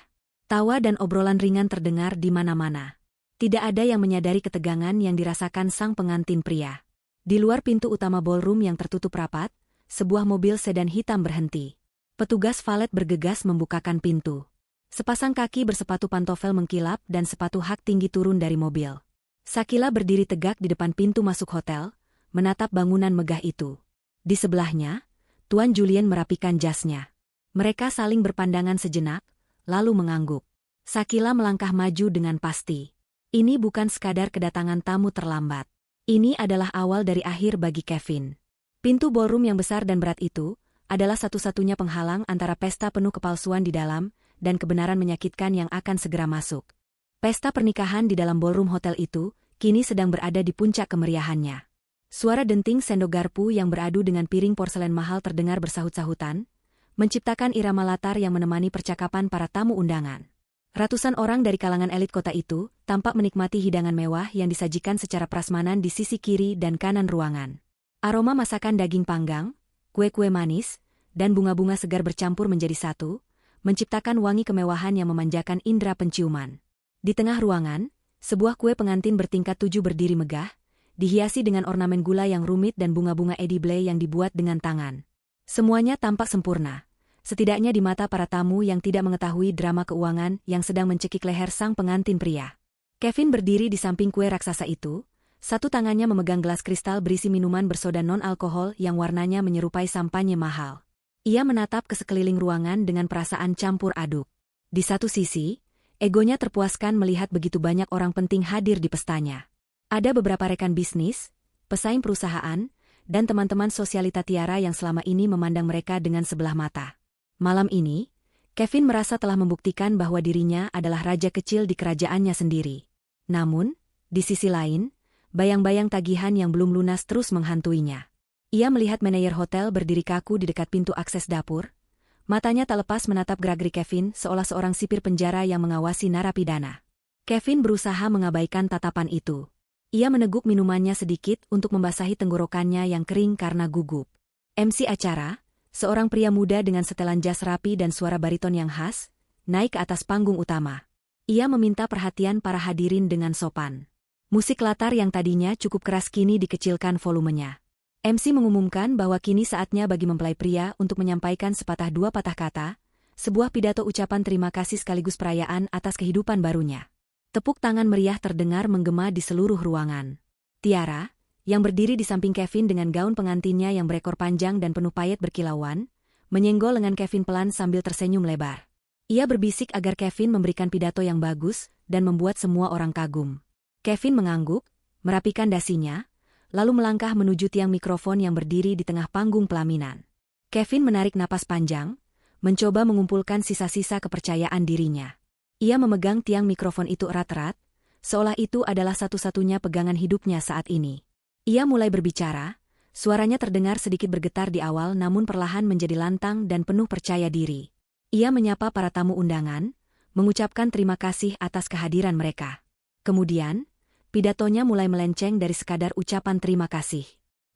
Tawa dan obrolan ringan terdengar di mana-mana. Tidak ada yang menyadari ketegangan yang dirasakan sang pengantin pria. Di luar pintu utama ballroom yang tertutup rapat, sebuah mobil sedan hitam berhenti. Petugas valet bergegas membukakan pintu. Sepasang kaki bersepatu pantofel mengkilap dan sepatu hak tinggi turun dari mobil. Sakila berdiri tegak di depan pintu masuk hotel, menatap bangunan megah itu. Di sebelahnya, Tuan Julien merapikan jasnya. Mereka saling berpandangan sejenak, lalu mengangguk. Sakila melangkah maju dengan pasti. Ini bukan sekadar kedatangan tamu terlambat. Ini adalah awal dari akhir bagi Kevin. Pintu ballroom yang besar dan berat itu adalah satu-satunya penghalang antara pesta penuh kepalsuan di dalam dan kebenaran menyakitkan yang akan segera masuk. Pesta pernikahan di dalam ballroom hotel itu kini sedang berada di puncak kemeriahannya. Suara denting sendok garpu yang beradu dengan piring porselen mahal terdengar bersahut-sahutan, menciptakan irama latar yang menemani percakapan para tamu undangan. Ratusan orang dari kalangan elit kota itu tampak menikmati hidangan mewah yang disajikan secara prasmanan di sisi kiri dan kanan ruangan. Aroma masakan daging panggang, kue-kue manis, dan bunga-bunga segar bercampur menjadi satu, menciptakan wangi kemewahan yang memanjakan indera penciuman. Di tengah ruangan, sebuah kue pengantin bertingkat 7 berdiri megah, dihiasi dengan ornamen gula yang rumit dan bunga-bunga edible yang dibuat dengan tangan. Semuanya tampak sempurna, setidaknya di mata para tamu yang tidak mengetahui drama keuangan yang sedang mencekik leher sang pengantin pria. Kevin berdiri di samping kue raksasa itu, satu tangannya memegang gelas kristal berisi minuman bersoda non-alkohol yang warnanya menyerupai sampanye mahal. Ia menatap ke sekeliling ruangan dengan perasaan campur aduk. Di satu sisi, egonya terpuaskan melihat begitu banyak orang penting hadir di pestanya. Ada beberapa rekan bisnis, pesaing perusahaan, dan teman-teman sosialita Tiara yang selama ini memandang mereka dengan sebelah mata. Malam ini, Kevin merasa telah membuktikan bahwa dirinya adalah raja kecil di kerajaannya sendiri. Namun, di sisi lain, bayang-bayang tagihan yang belum lunas terus menghantuinya. Ia melihat manajer hotel berdiri kaku di dekat pintu akses dapur. Matanya tak lepas menatap gerak-gerik Kevin seolah seorang sipir penjara yang mengawasi narapidana. Kevin berusaha mengabaikan tatapan itu. Ia meneguk minumannya sedikit untuk membasahi tenggorokannya yang kering karena gugup. MC acara, seorang pria muda dengan setelan jas rapi dan suara bariton yang khas, naik ke atas panggung utama. Ia meminta perhatian para hadirin dengan sopan. Musik latar yang tadinya cukup keras kini dikecilkan volumenya. MC mengumumkan bahwa kini saatnya bagi mempelai pria untuk menyampaikan sepatah dua patah kata, sebuah pidato ucapan terima kasih sekaligus perayaan atas kehidupan barunya. Tepuk tangan meriah terdengar menggema di seluruh ruangan. Tiara, yang berdiri di samping Kevin dengan gaun pengantinnya yang berekor panjang dan penuh payet berkilauan, menyenggol lengan Kevin pelan sambil tersenyum lebar. Ia berbisik agar Kevin memberikan pidato yang bagus dan membuat semua orang kagum. Kevin mengangguk, merapikan dasinya, lalu melangkah menuju tiang mikrofon yang berdiri di tengah panggung pelaminan. Kevin menarik napas panjang, mencoba mengumpulkan sisa-sisa kepercayaan dirinya. Ia memegang tiang mikrofon itu erat-erat, seolah itu adalah satu-satunya pegangan hidupnya saat ini. Ia mulai berbicara, suaranya terdengar sedikit bergetar di awal namun perlahan menjadi lantang dan penuh percaya diri. Ia menyapa para tamu undangan, mengucapkan terima kasih atas kehadiran mereka. Kemudian, pidatonya mulai melenceng dari sekadar ucapan terima kasih.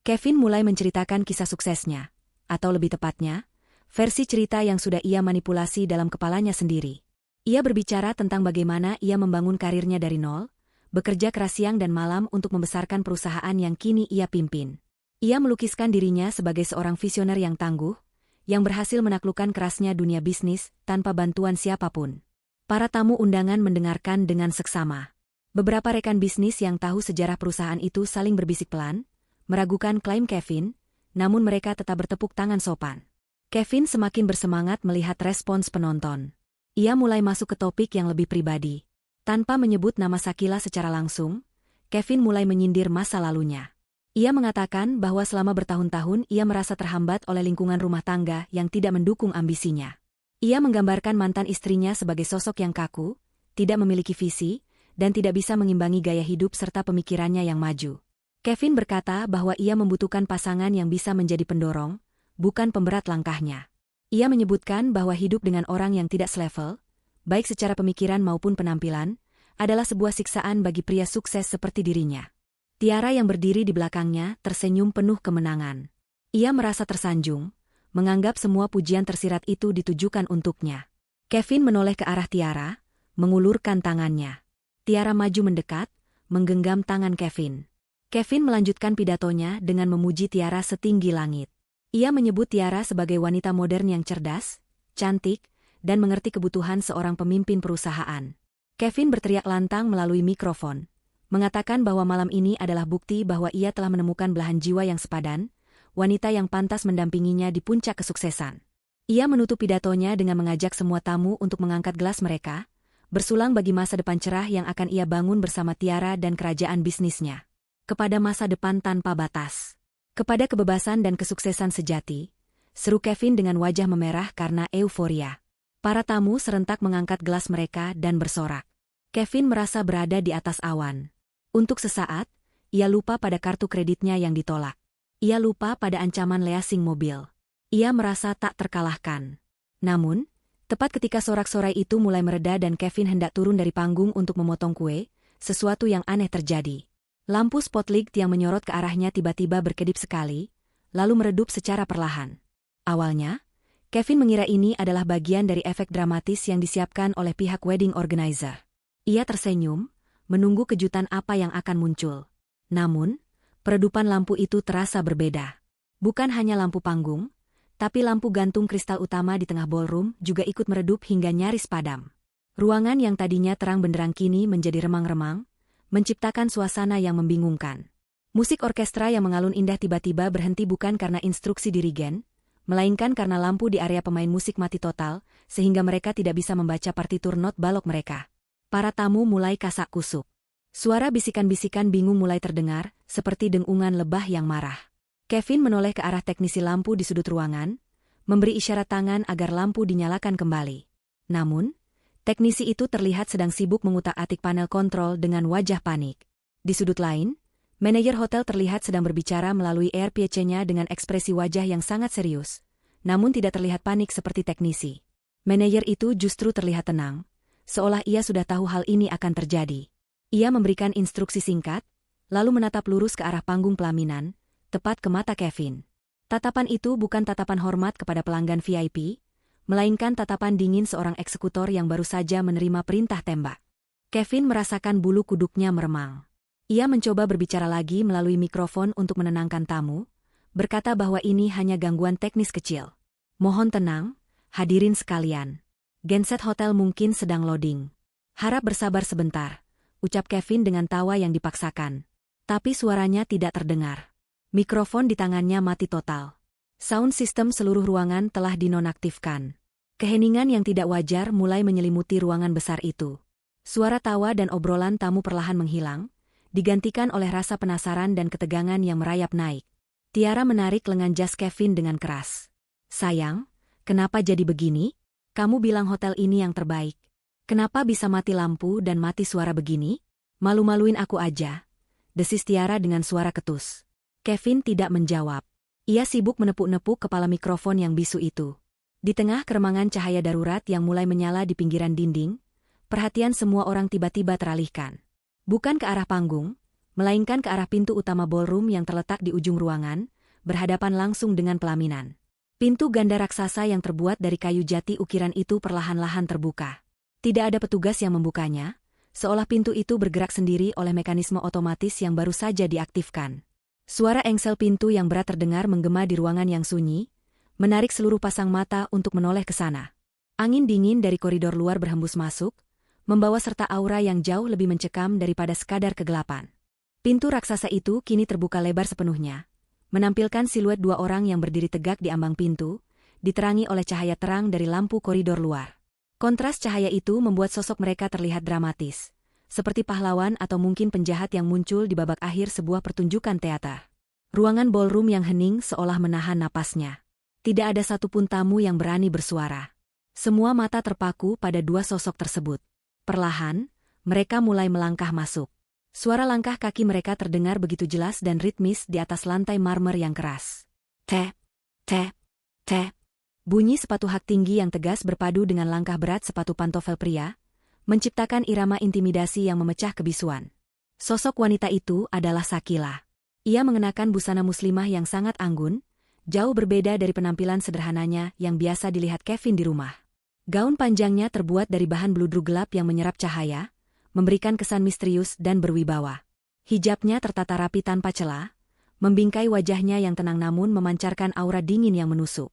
Kevin mulai menceritakan kisah suksesnya, atau lebih tepatnya, versi cerita yang sudah ia manipulasi dalam kepalanya sendiri. Ia berbicara tentang bagaimana ia membangun karirnya dari nol, bekerja keras siang dan malam untuk membesarkan perusahaan yang kini ia pimpin. Ia melukiskan dirinya sebagai seorang visioner yang tangguh, yang berhasil menaklukkan kerasnya dunia bisnis tanpa bantuan siapapun. Para tamu undangan mendengarkan dengan seksama. Beberapa rekan bisnis yang tahu sejarah perusahaan itu saling berbisik pelan, meragukan klaim Kevin, namun mereka tetap bertepuk tangan sopan. Kevin semakin bersemangat melihat respons penonton. Ia mulai masuk ke topik yang lebih pribadi. Tanpa menyebut nama Shakila secara langsung, Kevin mulai menyindir masa lalunya. Ia mengatakan bahwa selama bertahun-tahun ia merasa terhambat oleh lingkungan rumah tangga yang tidak mendukung ambisinya. Ia menggambarkan mantan istrinya sebagai sosok yang kaku, tidak memiliki visi, dan tidak bisa mengimbangi gaya hidup serta pemikirannya yang maju. Kevin berkata bahwa ia membutuhkan pasangan yang bisa menjadi pendorong, bukan pemberat langkahnya. Ia menyebutkan bahwa hidup dengan orang yang tidak selevel, baik secara pemikiran maupun penampilan, adalah sebuah siksaan bagi pria sukses seperti dirinya. Tiara yang berdiri di belakangnya tersenyum penuh kemenangan. Ia merasa tersanjung, menganggap semua pujian tersirat itu ditujukan untuknya. Kevin menoleh ke arah Tiara, mengulurkan tangannya. Tiara maju mendekat, menggenggam tangan Kevin. Kevin melanjutkan pidatonya dengan memuji Tiara setinggi langit. Ia menyebut Tiara sebagai wanita modern yang cerdas, cantik, dan mengerti kebutuhan seorang pemimpin perusahaan. Kevin berteriak lantang melalui mikrofon, mengatakan bahwa malam ini adalah bukti bahwa ia telah menemukan belahan jiwa yang sepadan, wanita yang pantas mendampinginya di puncak kesuksesan. Ia menutup pidatonya dengan mengajak semua tamu untuk mengangkat gelas mereka, bersulang bagi masa depan cerah yang akan ia bangun bersama Tiara dan kerajaan bisnisnya. Kepada masa depan tanpa batas. Kepada kebebasan dan kesuksesan sejati, seru Kevin dengan wajah memerah karena euforia. Para tamu serentak mengangkat gelas mereka dan bersorak. Kevin merasa berada di atas awan. Untuk sesaat, ia lupa pada kartu kreditnya yang ditolak. Ia lupa pada ancaman leasing mobil. Ia merasa tak terkalahkan. Namun, tepat ketika sorak-sorai itu mulai mereda dan Kevin hendak turun dari panggung untuk memotong kue, sesuatu yang aneh terjadi. Lampu spotlight yang menyorot ke arahnya tiba-tiba berkedip sekali, lalu meredup secara perlahan. Awalnya, Kevin mengira ini adalah bagian dari efek dramatis yang disiapkan oleh pihak wedding organizer. Ia tersenyum, menunggu kejutan apa yang akan muncul. Namun, peredupan lampu itu terasa berbeda. Bukan hanya lampu panggung, tapi lampu gantung kristal utama di tengah ballroom juga ikut meredup hingga nyaris padam. Ruangan yang tadinya terang benderang kini menjadi remang-remang, menciptakan suasana yang membingungkan. Musik orkestra yang mengalun indah tiba-tiba berhenti bukan karena instruksi dirigen, melainkan karena lampu di area pemain musik mati total, sehingga mereka tidak bisa membaca partitur not balok mereka. Para tamu mulai kasak-kusuk. Suara bisikan-bisikan bingung mulai terdengar, seperti dengungan lebah yang marah. Kevin menoleh ke arah teknisi lampu di sudut ruangan, memberi isyarat tangan agar lampu dinyalakan kembali. Namun, teknisi itu terlihat sedang sibuk mengutak-atik panel kontrol dengan wajah panik. Di sudut lain, manajer hotel terlihat sedang berbicara melalui AirPC-nya dengan ekspresi wajah yang sangat serius, namun tidak terlihat panik seperti teknisi. Manajer itu justru terlihat tenang, seolah ia sudah tahu hal ini akan terjadi. Ia memberikan instruksi singkat, lalu menatap lurus ke arah panggung pelaminan, tepat ke mata Kevin. Tatapan itu bukan tatapan hormat kepada pelanggan VIP, melainkan tatapan dingin seorang eksekutor yang baru saja menerima perintah tembak. Kevin merasakan bulu kuduknya meremang. Ia mencoba berbicara lagi melalui mikrofon untuk menenangkan tamu, berkata bahwa ini hanya gangguan teknis kecil. Mohon tenang, hadirin sekalian. Genset hotel mungkin sedang loading. Harap bersabar sebentar, ucap Kevin dengan tawa yang dipaksakan. Tapi suaranya tidak terdengar. Mikrofon di tangannya mati total. Sound system seluruh ruangan telah dinonaktifkan. Keheningan yang tidak wajar mulai menyelimuti ruangan besar itu. Suara tawa dan obrolan tamu perlahan menghilang, digantikan oleh rasa penasaran dan ketegangan yang merayap naik. Tiara menarik lengan jas Kevin dengan keras. "Sayang, kenapa jadi begini? Kamu bilang hotel ini yang terbaik. Kenapa bisa mati lampu dan mati suara begini? Malu-maluin aku aja," desis Tiara dengan suara ketus. Kevin tidak menjawab. Ia sibuk menepuk-nepuk kepala mikrofon yang bisu itu. Di tengah keremangan cahaya darurat yang mulai menyala di pinggiran dinding, perhatian semua orang tiba-tiba teralihkan. Bukan ke arah panggung, melainkan ke arah pintu utama ballroom yang terletak di ujung ruangan, berhadapan langsung dengan pelaminan. Pintu ganda raksasa yang terbuat dari kayu jati ukiran itu perlahan-lahan terbuka. Tidak ada petugas yang membukanya, seolah pintu itu bergerak sendiri oleh mekanisme otomatis yang baru saja diaktifkan. Suara engsel pintu yang berat terdengar menggema di ruangan yang sunyi, menarik seluruh pasang mata untuk menoleh ke sana. Angin dingin dari koridor luar berhembus masuk, membawa serta aura yang jauh lebih mencekam daripada sekadar kegelapan. Pintu raksasa itu kini terbuka lebar sepenuhnya, menampilkan siluet dua orang yang berdiri tegak di ambang pintu, diterangi oleh cahaya terang dari lampu koridor luar. Kontras cahaya itu membuat sosok mereka terlihat dramatis, seperti pahlawan atau mungkin penjahat yang muncul di babak akhir sebuah pertunjukan teater. Ruangan ballroom yang hening seolah menahan napasnya. Tidak ada satupun tamu yang berani bersuara. Semua mata terpaku pada dua sosok tersebut. Perlahan, mereka mulai melangkah masuk. Suara langkah kaki mereka terdengar begitu jelas dan ritmis di atas lantai marmer yang keras. Tap, tap, tap. Bunyi sepatu hak tinggi yang tegas berpadu dengan langkah berat sepatu pantofel pria, menciptakan irama intimidasi yang memecah kebisuan. Sosok wanita itu adalah Shakila. Ia mengenakan busana muslimah yang sangat anggun, jauh berbeda dari penampilan sederhananya yang biasa dilihat Kevin di rumah. Gaun panjangnya terbuat dari bahan bludru gelap yang menyerap cahaya, memberikan kesan misterius dan berwibawa. Hijabnya tertata rapi tanpa celah, membingkai wajahnya yang tenang namun memancarkan aura dingin yang menusuk.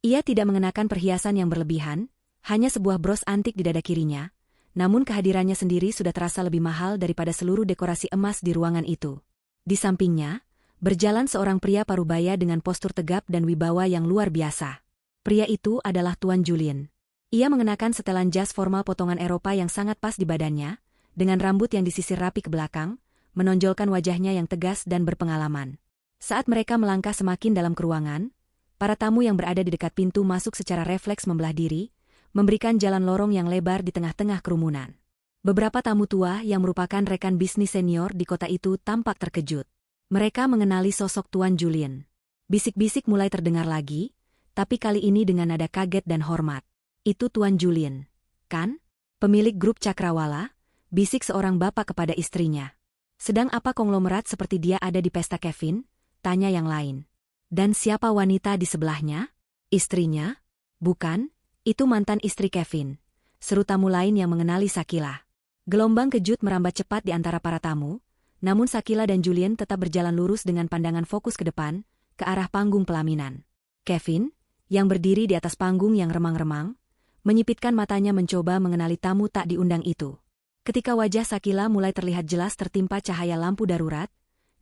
Ia tidak mengenakan perhiasan yang berlebihan, hanya sebuah bros antik di dada kirinya, namun kehadirannya sendiri sudah terasa lebih mahal daripada seluruh dekorasi emas di ruangan itu. Di sampingnya, berjalan seorang pria parubaya dengan postur tegap dan wibawa yang luar biasa. Pria itu adalah Tuan Julian. Ia mengenakan setelan jas formal potongan Eropa yang sangat pas di badannya, dengan rambut yang disisir rapi ke belakang, menonjolkan wajahnya yang tegas dan berpengalaman. Saat mereka melangkah semakin dalam ke ruangan, para tamu yang berada di dekat pintu masuk secara refleks membelah diri, memberikan jalan lorong yang lebar di tengah-tengah kerumunan. Beberapa tamu tua yang merupakan rekan bisnis senior di kota itu tampak terkejut. Mereka mengenali sosok Tuan Julian. Bisik-bisik mulai terdengar lagi, tapi kali ini dengan nada kaget dan hormat. "Itu Tuan Julian, kan? Pemilik grup Cakrawala?" bisik seorang bapak kepada istrinya. "Sedang apa konglomerat seperti dia ada di pesta Kevin?" tanya yang lain. "Dan siapa wanita di sebelahnya?" "Istrinya?" "Bukan, itu mantan istri Kevin," seru tamu lain yang mengenali Shakila. Gelombang kejut merambat cepat di antara para tamu, namun Shakila dan Julian tetap berjalan lurus dengan pandangan fokus ke depan, ke arah panggung pelaminan. Kevin, yang berdiri di atas panggung yang remang-remang, menyipitkan matanya mencoba mengenali tamu tak diundang itu. Ketika wajah Shakila mulai terlihat jelas tertimpa cahaya lampu darurat,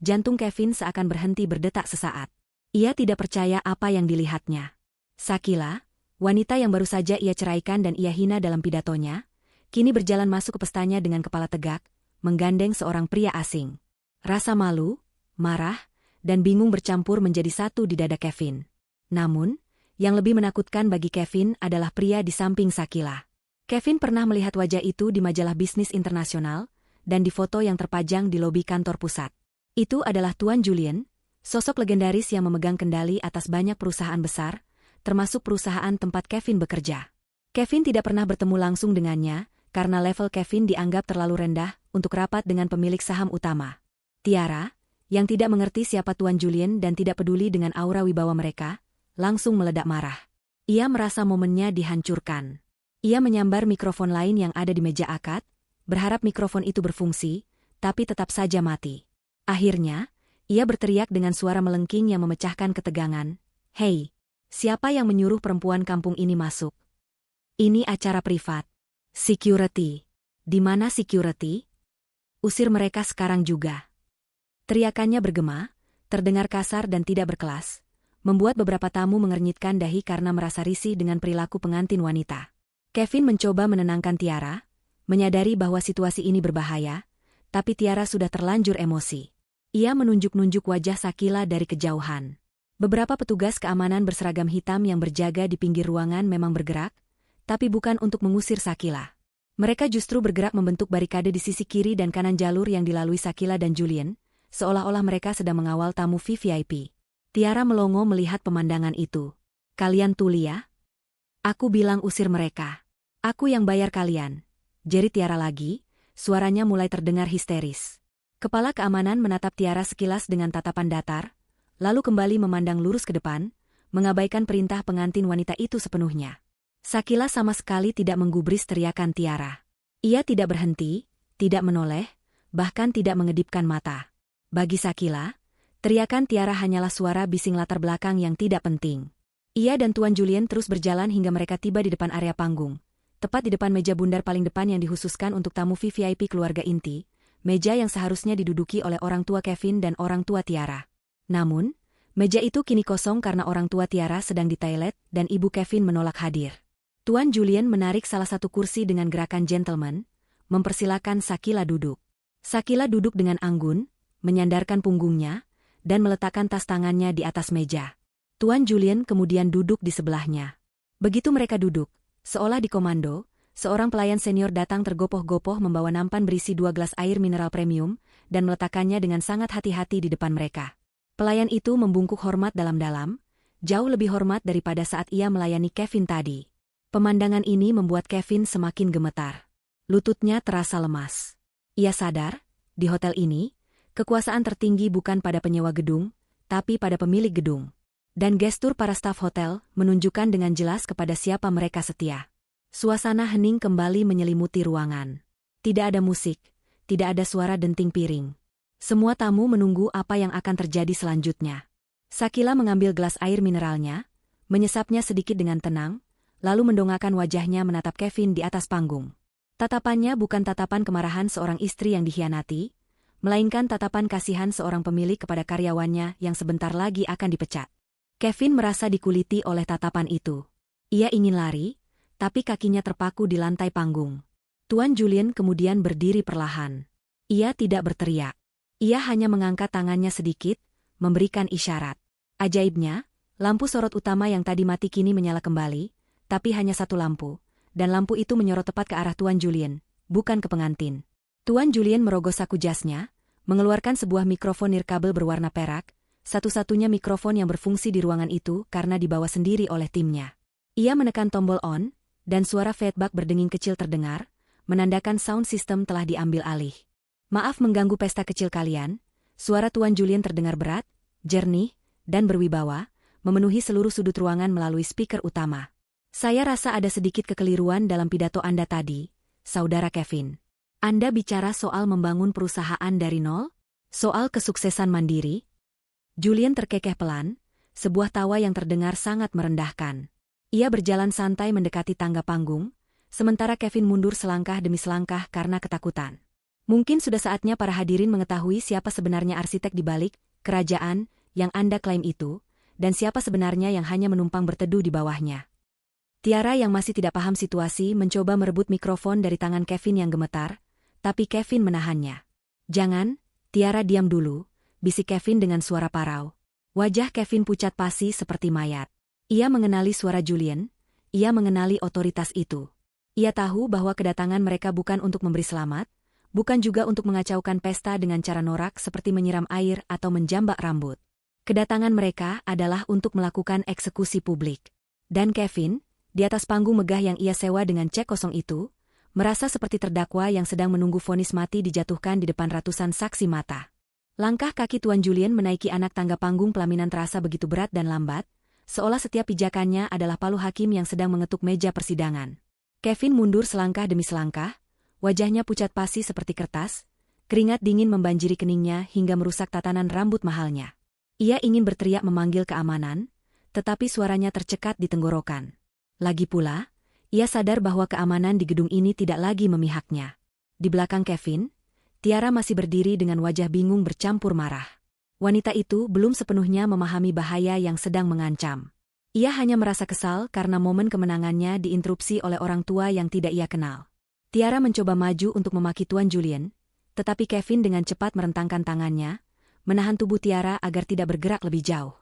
jantung Kevin seakan berhenti berdetak sesaat. Ia tidak percaya apa yang dilihatnya. Shakila, wanita yang baru saja ia ceraikan dan ia hina dalam pidatonya, kini berjalan masuk ke pestanya dengan kepala tegak, menggandeng seorang pria asing. Rasa malu, marah, dan bingung bercampur menjadi satu di dada Kevin. Namun, yang lebih menakutkan bagi Kevin adalah pria di samping Shakila. Kevin pernah melihat wajah itu di majalah bisnis internasional, dan di foto yang terpajang di lobi kantor pusat. Itu adalah Tuan Julian, sosok legendaris yang memegang kendali atas banyak perusahaan besar, termasuk perusahaan tempat Kevin bekerja. Kevin tidak pernah bertemu langsung dengannya, karena level Kevin dianggap terlalu rendah untuk rapat dengan pemilik saham utama. Tiara, yang tidak mengerti siapa Tuan Julian dan tidak peduli dengan aura wibawa mereka, langsung meledak marah. Ia merasa momennya dihancurkan. Ia menyambar mikrofon lain yang ada di meja akad, berharap mikrofon itu berfungsi, tapi tetap saja mati. Akhirnya, ia berteriak dengan suara melengking yang memecahkan ketegangan, "Hei, siapa yang menyuruh perempuan kampung ini masuk? Ini acara privat. Security. Di mana security? Usir mereka sekarang juga." Teriakannya bergema, terdengar kasar dan tidak berkelas, membuat beberapa tamu mengernyitkan dahi karena merasa risih dengan perilaku pengantin wanita. Kevin mencoba menenangkan Tiara, menyadari bahwa situasi ini berbahaya, tapi Tiara sudah terlanjur emosi. Ia menunjuk-nunjuk wajah Shakila dari kejauhan. Beberapa petugas keamanan berseragam hitam yang berjaga di pinggir ruangan memang bergerak, tapi bukan untuk mengusir Shakila. Mereka justru bergerak membentuk barikade di sisi kiri dan kanan jalur yang dilalui Shakila dan Julian, seolah-olah mereka sedang mengawal tamu VVIP. Tiara melongo melihat pemandangan itu. "Kalian tuli ya? Aku bilang usir mereka. Aku yang bayar kalian," jerit Tiara lagi, suaranya mulai terdengar histeris. Kepala keamanan menatap Tiara sekilas dengan tatapan datar, lalu kembali memandang lurus ke depan, mengabaikan perintah pengantin wanita itu sepenuhnya. Shakila sama sekali tidak menggubris teriakan Tiara. Ia tidak berhenti, tidak menoleh, bahkan tidak mengedipkan mata. Bagi Shakila, teriakan Tiara hanyalah suara bising latar belakang yang tidak penting. Ia dan Tuan Julian terus berjalan hingga mereka tiba di depan area panggung, tepat di depan meja bundar paling depan yang dikhususkan untuk tamu VVIP keluarga inti, meja yang seharusnya diduduki oleh orang tua Kevin dan orang tua Tiara. Namun, meja itu kini kosong karena orang tua Tiara sedang di toilet dan ibu Kevin menolak hadir. Tuan Julian menarik salah satu kursi dengan gerakan gentleman, mempersilakan Shakila duduk. Shakila duduk dengan anggun, menyandarkan punggungnya, dan meletakkan tas tangannya di atas meja. Tuan Julian kemudian duduk di sebelahnya. Begitu mereka duduk, seolah dikomando, seorang pelayan senior datang tergopoh-gopoh membawa nampan berisi 2 gelas air mineral premium, dan meletakkannya dengan sangat hati-hati di depan mereka. Pelayan itu membungkuk hormat dalam-dalam, jauh lebih hormat daripada saat ia melayani Kevin tadi. Pemandangan ini membuat Kevin semakin gemetar. Lututnya terasa lemas. Ia sadar, di hotel ini, kekuasaan tertinggi bukan pada penyewa gedung, tapi pada pemilik gedung. Dan gestur para staf hotel menunjukkan dengan jelas kepada siapa mereka setia. Suasana hening kembali menyelimuti ruangan. Tidak ada musik, tidak ada suara denting piring. Semua tamu menunggu apa yang akan terjadi selanjutnya. Shakila mengambil gelas air mineralnya, menyesapnya sedikit dengan tenang, lalu mendongakkan wajahnya menatap Kevin di atas panggung. Tatapannya bukan tatapan kemarahan seorang istri yang dikhianati, melainkan tatapan kasihan seorang pemilik kepada karyawannya yang sebentar lagi akan dipecat. Kevin merasa dikuliti oleh tatapan itu. Ia ingin lari, tapi kakinya terpaku di lantai panggung. Tuan Julian kemudian berdiri perlahan. Ia tidak berteriak. Ia hanya mengangkat tangannya sedikit, memberikan isyarat. Ajaibnya, lampu sorot utama yang tadi mati kini menyala kembali, tapi hanya satu lampu, dan lampu itu menyorot tepat ke arah Tuan Julian, bukan ke pengantin. Tuan Julian merogoh saku jasnya, mengeluarkan sebuah mikrofon nirkabel berwarna perak, satu-satunya mikrofon yang berfungsi di ruangan itu karena dibawa sendiri oleh timnya. Ia menekan tombol on, dan suara feedback berdenging kecil terdengar, menandakan sound system telah diambil alih. "Maaf mengganggu pesta kecil kalian," suara Tuan Julian terdengar berat, jernih, dan berwibawa, memenuhi seluruh sudut ruangan melalui speaker utama. "Saya rasa ada sedikit kekeliruan dalam pidato Anda tadi, Saudara Kevin. Anda bicara soal membangun perusahaan dari nol? Soal kesuksesan mandiri?" Julian terkekeh pelan, sebuah tawa yang terdengar sangat merendahkan. Ia berjalan santai mendekati tangga panggung, sementara Kevin mundur selangkah demi selangkah karena ketakutan. Mungkin sudah saatnya para hadirin mengetahui siapa sebenarnya arsitek di balik kerajaan yang Anda klaim itu, dan siapa sebenarnya yang hanya menumpang berteduh di bawahnya. Tiara yang masih tidak paham situasi mencoba merebut mikrofon dari tangan Kevin yang gemetar, tapi Kevin menahannya. "Jangan, Tiara diam dulu," bisik Kevin dengan suara parau. Wajah Kevin pucat pasi seperti mayat. Ia mengenali suara Julian, ia mengenali otoritas itu. Ia tahu bahwa kedatangan mereka bukan untuk memberi selamat, bukan juga untuk mengacaukan pesta dengan cara norak seperti menyiram air atau menjambak rambut. Kedatangan mereka adalah untuk melakukan eksekusi publik. Dan Kevin, di atas panggung megah yang ia sewa dengan cek kosong itu, merasa seperti terdakwa yang sedang menunggu vonis mati dijatuhkan di depan ratusan saksi mata. Langkah kaki Tuan Julian menaiki anak tangga panggung pelaminan terasa begitu berat dan lambat, seolah setiap pijakannya adalah palu hakim yang sedang mengetuk meja persidangan. Kevin mundur selangkah demi selangkah, wajahnya pucat pasi seperti kertas, keringat dingin membanjiri keningnya hingga merusak tatanan rambut mahalnya. Ia ingin berteriak memanggil keamanan, tetapi suaranya tercekat di tenggorokan. Lagi pula, ia sadar bahwa keamanan di gedung ini tidak lagi memihaknya. Di belakang Kevin, Tiara masih berdiri dengan wajah bingung bercampur marah. Wanita itu belum sepenuhnya memahami bahaya yang sedang mengancam. Ia hanya merasa kesal karena momen kemenangannya diinterupsi oleh orang tua yang tidak ia kenal. Tiara mencoba maju untuk memaki Tuan Julien, tetapi Kevin dengan cepat merentangkan tangannya, menahan tubuh Tiara agar tidak bergerak lebih jauh.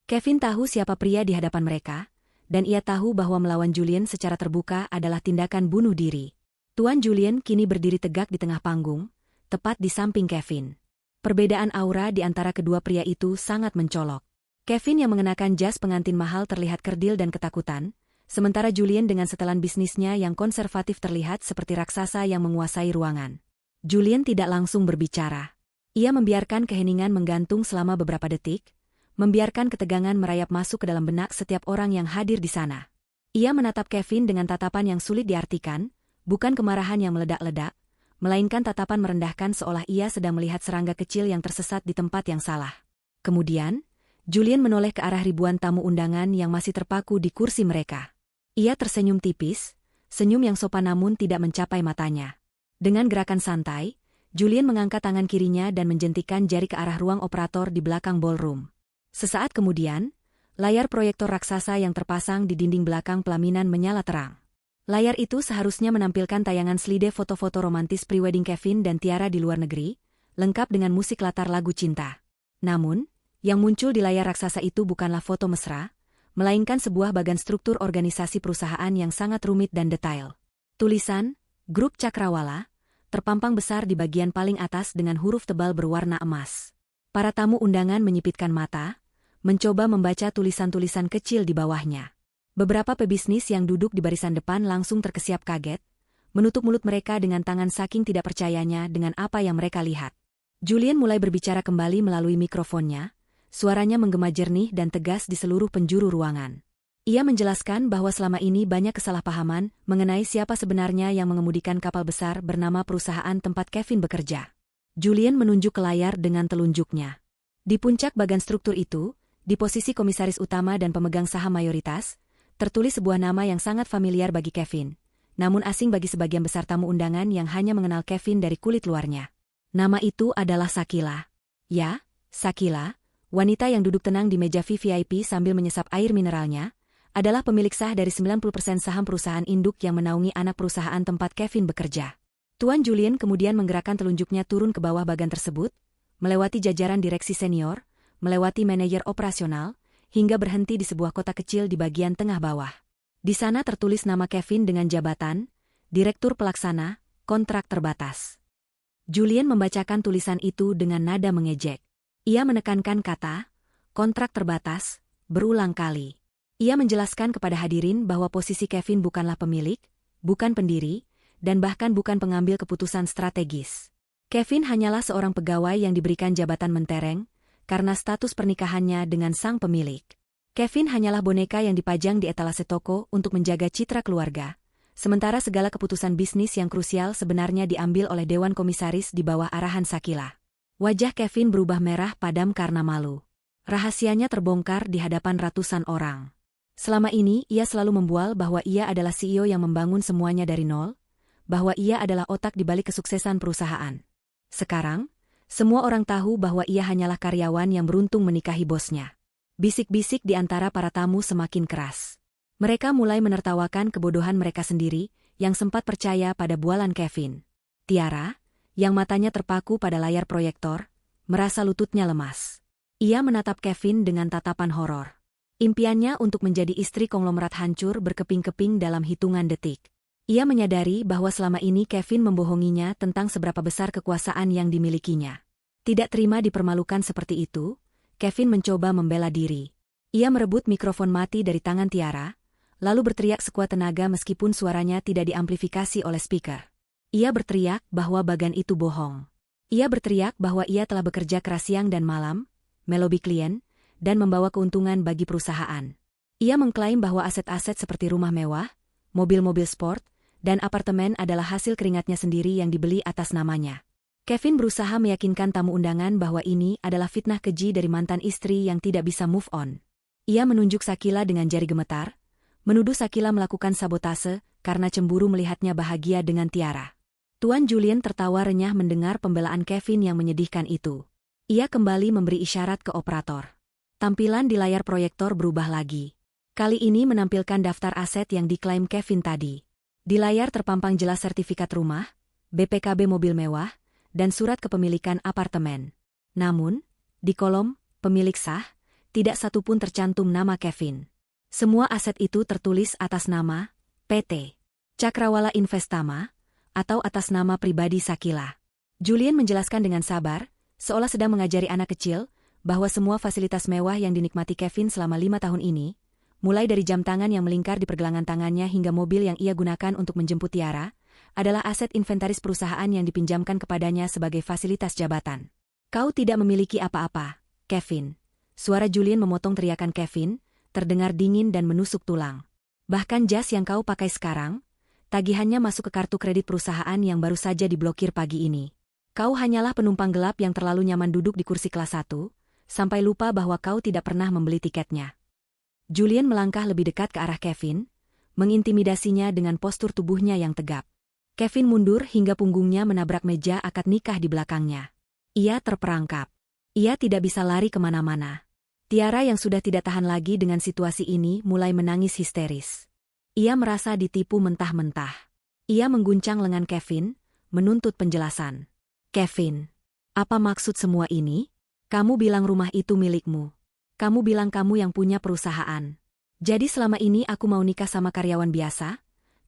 Kevin tahu siapa pria di hadapan mereka, dan ia tahu bahwa melawan Julien secara terbuka adalah tindakan bunuh diri. Tuan Julien kini berdiri tegak di tengah panggung, tepat di samping Kevin. Perbedaan aura di antara kedua pria itu sangat mencolok. Kevin yang mengenakan jas pengantin mahal terlihat kerdil dan ketakutan, sementara Julien dengan setelan bisnisnya yang konservatif terlihat seperti raksasa yang menguasai ruangan. Julien tidak langsung berbicara. Ia membiarkan keheningan menggantung selama beberapa detik, membiarkan ketegangan merayap masuk ke dalam benak setiap orang yang hadir di sana. Ia menatap Kevin dengan tatapan yang sulit diartikan, bukan kemarahan yang meledak-ledak, melainkan tatapan merendahkan seolah ia sedang melihat serangga kecil yang tersesat di tempat yang salah. Kemudian, Julien menoleh ke arah ribuan tamu undangan yang masih terpaku di kursi mereka. Ia tersenyum tipis, senyum yang sopan namun tidak mencapai matanya. Dengan gerakan santai, Julien mengangkat tangan kirinya dan menjentikan jari ke arah ruang operator di belakang ballroom. Sesaat kemudian, layar proyektor raksasa yang terpasang di dinding belakang pelaminan menyala terang. Layar itu seharusnya menampilkan tayangan slide foto-foto romantis prewedding Kevin dan Tiara di luar negeri, lengkap dengan musik latar lagu cinta. Namun, yang muncul di layar raksasa itu bukanlah foto mesra, melainkan sebuah bagan struktur organisasi perusahaan yang sangat rumit dan detail. Tulisan, Grup Cakrawala, terpampang besar di bagian paling atas dengan huruf tebal berwarna emas. Para tamu undangan menyipitkan mata, mencoba membaca tulisan-tulisan kecil di bawahnya. Beberapa pebisnis yang duduk di barisan depan langsung terkesiap kaget, menutup mulut mereka dengan tangan saking tidak percayanya dengan apa yang mereka lihat. Julien mulai berbicara kembali melalui mikrofonnya, suaranya menggema jernih dan tegas di seluruh penjuru ruangan. Ia menjelaskan bahwa selama ini banyak kesalahpahaman mengenai siapa sebenarnya yang mengemudikan kapal besar bernama perusahaan tempat Kevin bekerja. Julien menunjuk ke layar dengan telunjuknya. Di puncak bagan struktur itu, di posisi komisaris utama dan pemegang saham mayoritas, tertulis sebuah nama yang sangat familiar bagi Kevin, namun asing bagi sebagian besar tamu undangan yang hanya mengenal Kevin dari kulit luarnya. Nama itu adalah Shakila. Ya, Shakila, wanita yang duduk tenang di meja VVIP sambil menyesap air mineralnya, adalah pemilik sah dari 90% saham perusahaan induk yang menaungi anak perusahaan tempat Kevin bekerja. Tuan Julien kemudian menggerakkan telunjuknya turun ke bawah bagan tersebut, melewati jajaran direksi senior, melewati manajer operasional, hingga berhenti di sebuah kotak kecil di bagian tengah bawah. Di sana tertulis nama Kevin dengan jabatan, Direktur Pelaksana, Kontrak Terbatas. Julien membacakan tulisan itu dengan nada mengejek. Ia menekankan kata, kontrak terbatas, berulang kali. Ia menjelaskan kepada hadirin bahwa posisi Kevin bukanlah pemilik, bukan pendiri, dan bahkan bukan pengambil keputusan strategis. Kevin hanyalah seorang pegawai yang diberikan jabatan mentereng, karena status pernikahannya dengan sang pemilik. Kevin hanyalah boneka yang dipajang di etalase toko untuk menjaga citra keluarga, sementara segala keputusan bisnis yang krusial sebenarnya diambil oleh Dewan Komisaris di bawah arahan Shakila. Wajah Kevin berubah merah padam karena malu. Rahasianya terbongkar di hadapan ratusan orang. Selama ini ia selalu membual bahwa ia adalah CEO yang membangun semuanya dari nol, bahwa ia adalah otak di balik kesuksesan perusahaan. Sekarang, semua orang tahu bahwa ia hanyalah karyawan yang beruntung menikahi bosnya. Bisik-bisik di antara para tamu semakin keras. Mereka mulai menertawakan kebodohan mereka sendiri, yang sempat percaya pada bualan Kevin. Tiara, yang matanya terpaku pada layar proyektor, merasa lututnya lemas. Ia menatap Kevin dengan tatapan horor. Impiannya untuk menjadi istri konglomerat hancur berkeping-keping dalam hitungan detik. Ia menyadari bahwa selama ini Kevin membohonginya tentang seberapa besar kekuasaan yang dimilikinya. Tidak terima dipermalukan seperti itu, Kevin mencoba membela diri. Ia merebut mikrofon mati dari tangan Tiara, lalu berteriak sekuat tenaga meskipun suaranya tidak diamplifikasi oleh speaker. Ia berteriak bahwa bagan itu bohong. Ia berteriak bahwa ia telah bekerja keras siang dan malam, melobi klien, dan membawa keuntungan bagi perusahaan. Ia mengklaim bahwa aset-aset seperti rumah mewah, mobil-mobil sport, dan apartemen adalah hasil keringatnya sendiri yang dibeli atas namanya. Kevin berusaha meyakinkan tamu undangan bahwa ini adalah fitnah keji dari mantan istri yang tidak bisa move on. Ia menunjuk Shakila dengan jari gemetar, menuduh Shakila melakukan sabotase karena cemburu melihatnya bahagia dengan Tiara. Tuan Julien tertawa renyah mendengar pembelaan Kevin yang menyedihkan itu. Ia kembali memberi isyarat ke operator. Tampilan di layar proyektor berubah lagi. Kali ini menampilkan daftar aset yang diklaim Kevin tadi. Di layar terpampang jelas sertifikat rumah, BPKB mobil mewah, dan surat kepemilikan apartemen. Namun, di kolom pemilik sah, tidak satu pun tercantum nama Kevin. Semua aset itu tertulis atas nama PT Cakrawala Investama atau atas nama pribadi Shakila. Julian menjelaskan dengan sabar, seolah sedang mengajari anak kecil, bahwa semua fasilitas mewah yang dinikmati Kevin selama 5 tahun ini, mulai dari jam tangan yang melingkar di pergelangan tangannya hingga mobil yang ia gunakan untuk menjemput Tiara, adalah aset inventaris perusahaan yang dipinjamkan kepadanya sebagai fasilitas jabatan. Kau tidak memiliki apa-apa, Kevin. Suara Julian memotong teriakan Kevin, terdengar dingin dan menusuk tulang. Bahkan jas yang kau pakai sekarang, tagihannya masuk ke kartu kredit perusahaan yang baru saja diblokir pagi ini. Kau hanyalah penumpang gelap yang terlalu nyaman duduk di kursi kelas 1, sampai lupa bahwa kau tidak pernah membeli tiketnya. Julian melangkah lebih dekat ke arah Kevin, mengintimidasinya dengan postur tubuhnya yang tegap. Kevin mundur hingga punggungnya menabrak meja akad nikah di belakangnya. Ia terperangkap. Ia tidak bisa lari kemana-mana. Tiara yang sudah tidak tahan lagi dengan situasi ini mulai menangis histeris. Ia merasa ditipu mentah-mentah. Ia mengguncang lengan Kevin, menuntut penjelasan. Kevin, apa maksud semua ini? Kamu bilang rumah itu milikmu. Kamu bilang kamu yang punya perusahaan. Jadi selama ini aku mau nikah sama karyawan biasa?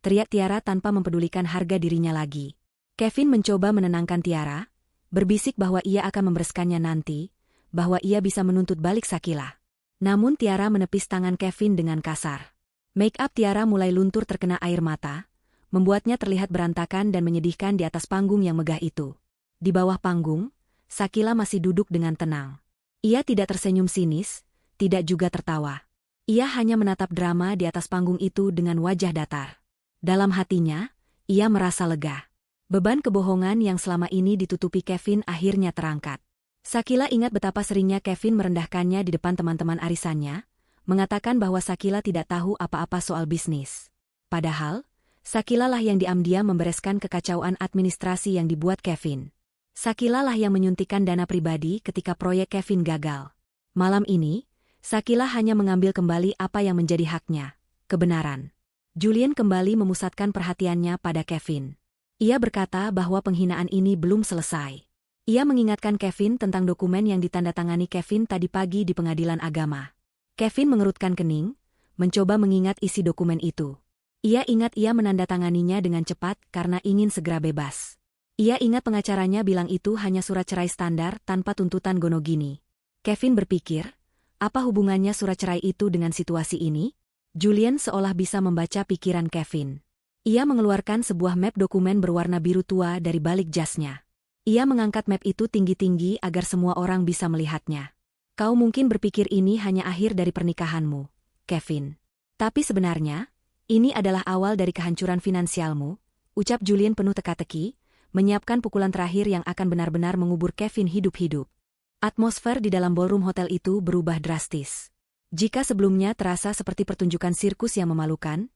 Teriak Tiara tanpa mempedulikan harga dirinya lagi. Kevin mencoba menenangkan Tiara, berbisik bahwa ia akan membereskannya nanti, bahwa ia bisa menuntut balik Shakila. Namun Tiara menepis tangan Kevin dengan kasar. Make up Tiara mulai luntur terkena air mata, membuatnya terlihat berantakan dan menyedihkan di atas panggung yang megah itu. Di bawah panggung, Shakila masih duduk dengan tenang. Ia tidak tersenyum sinis, tidak juga tertawa. Ia hanya menatap drama di atas panggung itu dengan wajah datar. Dalam hatinya, ia merasa lega. Beban kebohongan yang selama ini ditutupi Kevin akhirnya terangkat. Shakila ingat betapa seringnya Kevin merendahkannya di depan teman-teman arisannya, mengatakan bahwa Shakila tidak tahu apa-apa soal bisnis. Padahal, Shakila lah yang diam-diam membereskan kekacauan administrasi yang dibuat Kevin. Shakila lah yang menyuntikkan dana pribadi ketika proyek Kevin gagal. Malam ini, Shakila hanya mengambil kembali apa yang menjadi haknya, kebenaran. Julian kembali memusatkan perhatiannya pada Kevin. Ia berkata bahwa penghinaan ini belum selesai. Ia mengingatkan Kevin tentang dokumen yang ditandatangani Kevin tadi pagi di pengadilan agama. Kevin mengerutkan kening, mencoba mengingat isi dokumen itu. Ia ingat ia menandatanganinya dengan cepat karena ingin segera bebas. Ia ingat pengacaranya bilang itu hanya surat cerai standar tanpa tuntutan gonogini. Kevin berpikir, apa hubungannya surat cerai itu dengan situasi ini? Julian seolah bisa membaca pikiran Kevin. Ia mengeluarkan sebuah map dokumen berwarna biru tua dari balik jasnya. Ia mengangkat map itu tinggi-tinggi agar semua orang bisa melihatnya. Kau mungkin berpikir ini hanya akhir dari pernikahanmu, Kevin. Tapi sebenarnya, ini adalah awal dari kehancuran finansialmu, ucap Julian penuh teka-teki, menyiapkan pukulan terakhir yang akan benar-benar mengubur Kevin hidup-hidup. Atmosfer di dalam ballroom hotel itu berubah drastis. Jika sebelumnya terasa seperti pertunjukan sirkus yang memalukan,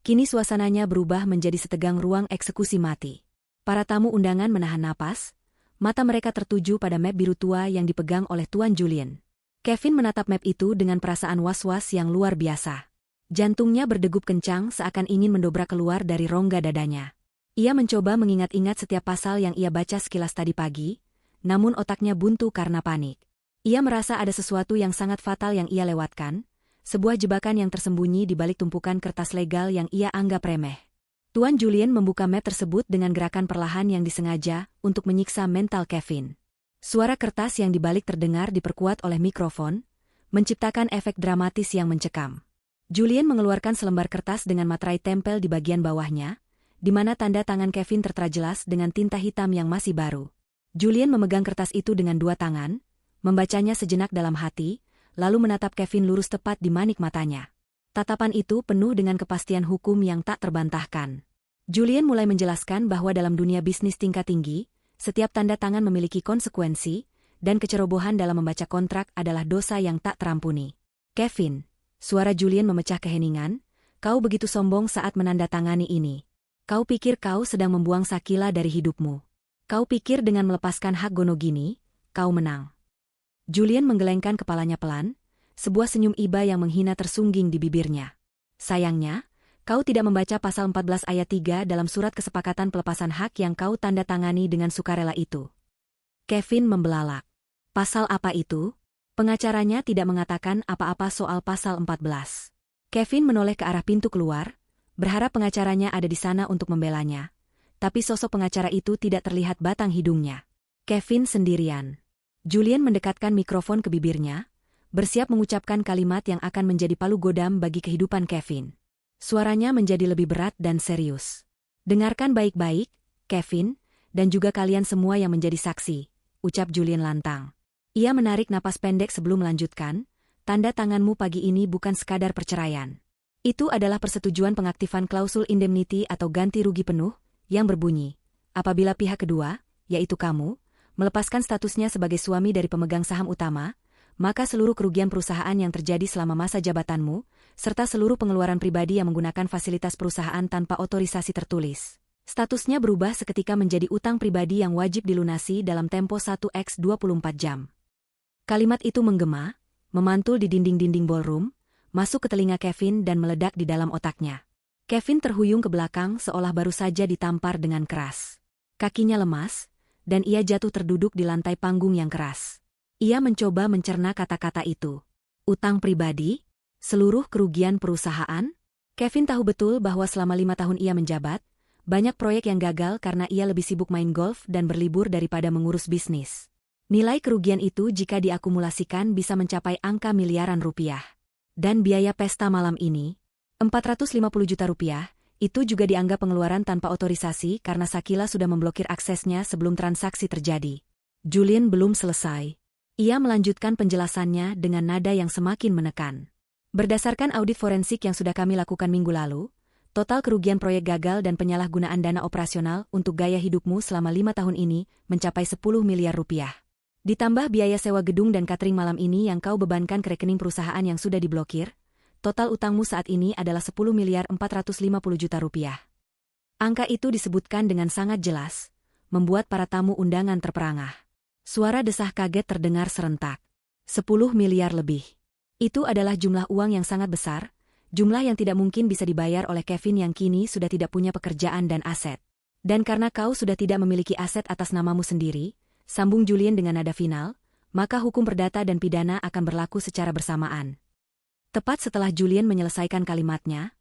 kini suasananya berubah menjadi setegang ruang eksekusi mati. Para tamu undangan menahan napas, mata mereka tertuju pada map biru tua yang dipegang oleh Tuan Julian. Kevin menatap map itu dengan perasaan was-was yang luar biasa. Jantungnya berdegup kencang seakan ingin mendobrak keluar dari rongga dadanya. Ia mencoba mengingat-ingat setiap pasal yang ia baca sekilas tadi pagi, namun otaknya buntu karena panik. Ia merasa ada sesuatu yang sangat fatal yang ia lewatkan, sebuah jebakan yang tersembunyi di balik tumpukan kertas legal yang ia anggap remeh. Tuan Julian membuka map tersebut dengan gerakan perlahan yang disengaja untuk menyiksa mental Kevin. Suara kertas yang dibalik terdengar diperkuat oleh mikrofon, menciptakan efek dramatis yang mencekam. Julian mengeluarkan selembar kertas dengan materai tempel di bagian bawahnya, di mana tanda tangan Kevin tertera jelas dengan tinta hitam yang masih baru. Julian memegang kertas itu dengan dua tangan, membacanya sejenak dalam hati, lalu menatap Kevin lurus tepat di manik matanya. Tatapan itu penuh dengan kepastian hukum yang tak terbantahkan. Julian mulai menjelaskan bahwa dalam dunia bisnis tingkat tinggi, setiap tanda tangan memiliki konsekuensi, dan kecerobohan dalam membaca kontrak adalah dosa yang tak terampuni. Kevin, suara Julian memecah keheningan, kau begitu sombong saat menandatangani ini. Kau pikir kau sedang membuang Shakila dari hidupmu. Kau pikir dengan melepaskan hak gonogini, kau menang. Julian menggelengkan kepalanya pelan, sebuah senyum iba yang menghina tersungging di bibirnya. Sayangnya, kau tidak membaca pasal 14 ayat 3 dalam surat kesepakatan pelepasan hak yang kau tanda tangani dengan sukarela itu. Kevin membelalak. Pasal apa itu? Pengacaranya tidak mengatakan apa-apa soal pasal 14. Kevin menoleh ke arah pintu keluar, berharap pengacaranya ada di sana untuk membelanya. Tapi sosok pengacara itu tidak terlihat batang hidungnya. Kevin sendirian. Julian mendekatkan mikrofon ke bibirnya, bersiap mengucapkan kalimat yang akan menjadi palu godam bagi kehidupan Kevin. Suaranya menjadi lebih berat dan serius. Dengarkan baik-baik, Kevin, dan juga kalian semua yang menjadi saksi, ucap Julian lantang. Ia menarik napas pendek sebelum melanjutkan, tanda tanganmu pagi ini bukan sekadar perceraian. Itu adalah persetujuan pengaktifan klausul indemnity atau ganti rugi penuh, yang berbunyi, apabila pihak kedua, yaitu kamu, melepaskan statusnya sebagai suami dari pemegang saham utama, maka seluruh kerugian perusahaan yang terjadi selama masa jabatanmu, serta seluruh pengeluaran pribadi yang menggunakan fasilitas perusahaan tanpa otorisasi tertulis. Statusnya berubah seketika menjadi utang pribadi yang wajib dilunasi dalam tempo 1x24 jam. Kalimat itu menggema, memantul di dinding-dinding ballroom, masuk ke telinga Kevin dan meledak di dalam otaknya. Kevin terhuyung ke belakang seolah baru saja ditampar dengan keras. Kakinya lemas, dan ia jatuh terduduk di lantai panggung yang keras. Ia mencoba mencerna kata-kata itu. Utang pribadi? Seluruh kerugian perusahaan? Kevin tahu betul bahwa selama 5 tahun ia menjabat, banyak proyek yang gagal karena ia lebih sibuk main golf dan berlibur daripada mengurus bisnis. Nilai kerugian itu jika diakumulasikan bisa mencapai angka miliaran rupiah. Dan biaya pesta malam ini, 450 juta rupiah, itu juga dianggap pengeluaran tanpa otorisasi karena Sakila sudah memblokir aksesnya sebelum transaksi terjadi. Julian belum selesai. Ia melanjutkan penjelasannya dengan nada yang semakin menekan. Berdasarkan audit forensik yang sudah kami lakukan minggu lalu, total kerugian proyek gagal dan penyalahgunaan dana operasional untuk gaya hidupmu selama 5 tahun ini mencapai 10 miliar rupiah. Ditambah biaya sewa gedung dan catering malam ini yang kau bebankan ke rekening perusahaan yang sudah diblokir, total utangmu saat ini adalah 10 miliar 450 juta rupiah. Angka itu disebutkan dengan sangat jelas, membuat para tamu undangan terperangah. Suara desah kaget terdengar serentak. 10 miliar lebih. Itu adalah jumlah uang yang sangat besar, jumlah yang tidak mungkin bisa dibayar oleh Kevin yang kini sudah tidak punya pekerjaan dan aset. Dan karena kau sudah tidak memiliki aset atas namamu sendiri, sambung Julian dengan nada final, maka hukum perdata dan pidana akan berlaku secara bersamaan. Tepat setelah Julian menyelesaikan kalimatnya,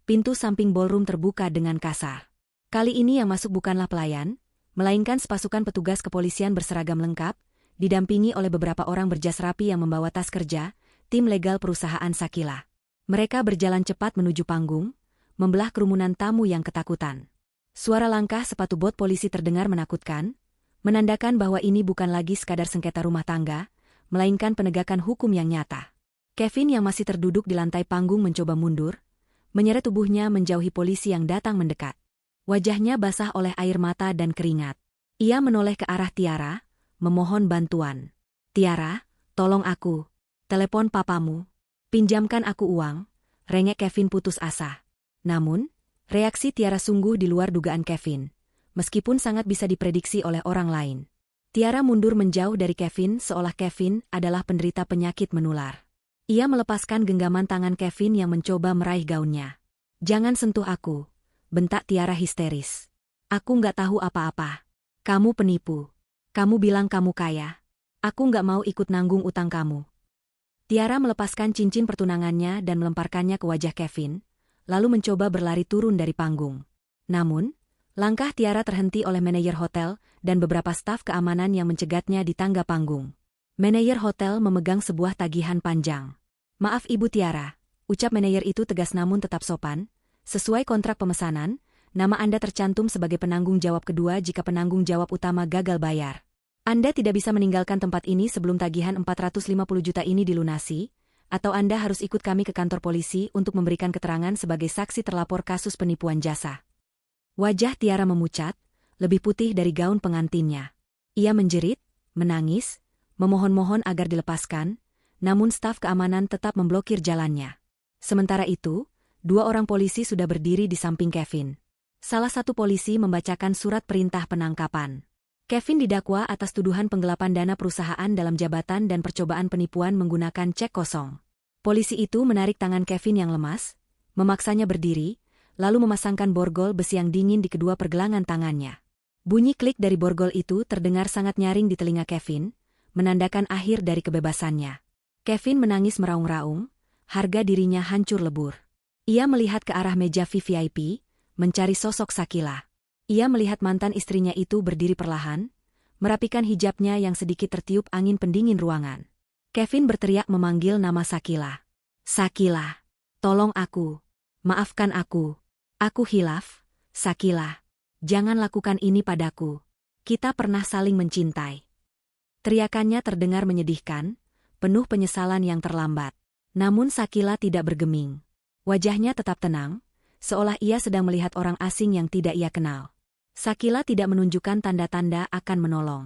pintu samping ballroom terbuka dengan kasar. Kali ini yang masuk bukanlah pelayan, melainkan sepasukan petugas kepolisian berseragam lengkap, didampingi oleh beberapa orang berjas rapi yang membawa tas kerja, tim legal perusahaan Sakila. Mereka berjalan cepat menuju panggung, membelah kerumunan tamu yang ketakutan. Suara langkah sepatu bot polisi terdengar menakutkan, menandakan bahwa ini bukan lagi sekadar sengketa rumah tangga, melainkan penegakan hukum yang nyata. Kevin yang masih terduduk di lantai panggung mencoba mundur, menyeret tubuhnya menjauhi polisi yang datang mendekat. Wajahnya basah oleh air mata dan keringat. Ia menoleh ke arah Tiara, memohon bantuan. Tiara, tolong aku. Telepon papamu. Pinjamkan aku uang. Rengek Kevin putus asa. Namun, reaksi Tiara sungguh di luar dugaan Kevin, meskipun sangat bisa diprediksi oleh orang lain. Tiara mundur menjauh dari Kevin seolah Kevin adalah penderita penyakit menular. Ia melepaskan genggaman tangan Kevin yang mencoba meraih gaunnya. Jangan sentuh aku, bentak Tiara histeris. Aku nggak tahu apa-apa. Kamu penipu. Kamu bilang kamu kaya. Aku nggak mau ikut nanggung utang kamu. Tiara melepaskan cincin pertunangannya dan melemparkannya ke wajah Kevin, lalu mencoba berlari turun dari panggung. Namun, langkah Tiara terhenti oleh manajer hotel dan beberapa staf keamanan yang mencegatnya di tangga panggung. Manajer hotel memegang sebuah tagihan panjang. Maaf Ibu Tiara, ucap manajer itu tegas namun tetap sopan. Sesuai kontrak pemesanan, nama Anda tercantum sebagai penanggung jawab kedua jika penanggung jawab utama gagal bayar. Anda tidak bisa meninggalkan tempat ini sebelum tagihan 450 juta ini dilunasi, atau Anda harus ikut kami ke kantor polisi untuk memberikan keterangan sebagai saksi terlapor kasus penipuan jasa. Wajah Tiara memucat, lebih putih dari gaun pengantinnya. Ia menjerit, menangis, memohon-mohon agar dilepaskan, namun staf keamanan tetap memblokir jalannya. Sementara itu, 2 orang polisi sudah berdiri di samping Kevin. Salah satu polisi membacakan surat perintah penangkapan. Kevin didakwa atas tuduhan penggelapan dana perusahaan dalam jabatan dan percobaan penipuan menggunakan cek kosong. Polisi itu menarik tangan Kevin yang lemas, memaksanya berdiri, lalu memasangkan borgol besi yang dingin di kedua pergelangan tangannya. Bunyi klik dari borgol itu terdengar sangat nyaring di telinga Kevin, menandakan akhir dari kebebasannya. Kevin menangis meraung-raung, harga dirinya hancur lebur. Ia melihat ke arah meja VVIP, mencari sosok Shakila. Ia melihat mantan istrinya itu berdiri perlahan, merapikan hijabnya yang sedikit tertiup angin pendingin ruangan. Kevin berteriak memanggil nama Shakila. Shakila, tolong aku. Maafkan aku. Aku hilaf, Shakila. Jangan lakukan ini padaku. Kita pernah saling mencintai. Teriakannya terdengar menyedihkan, penuh penyesalan yang terlambat. Namun Shakila tidak bergeming. Wajahnya tetap tenang, seolah ia sedang melihat orang asing yang tidak ia kenal. Shakila tidak menunjukkan tanda-tanda akan menolong.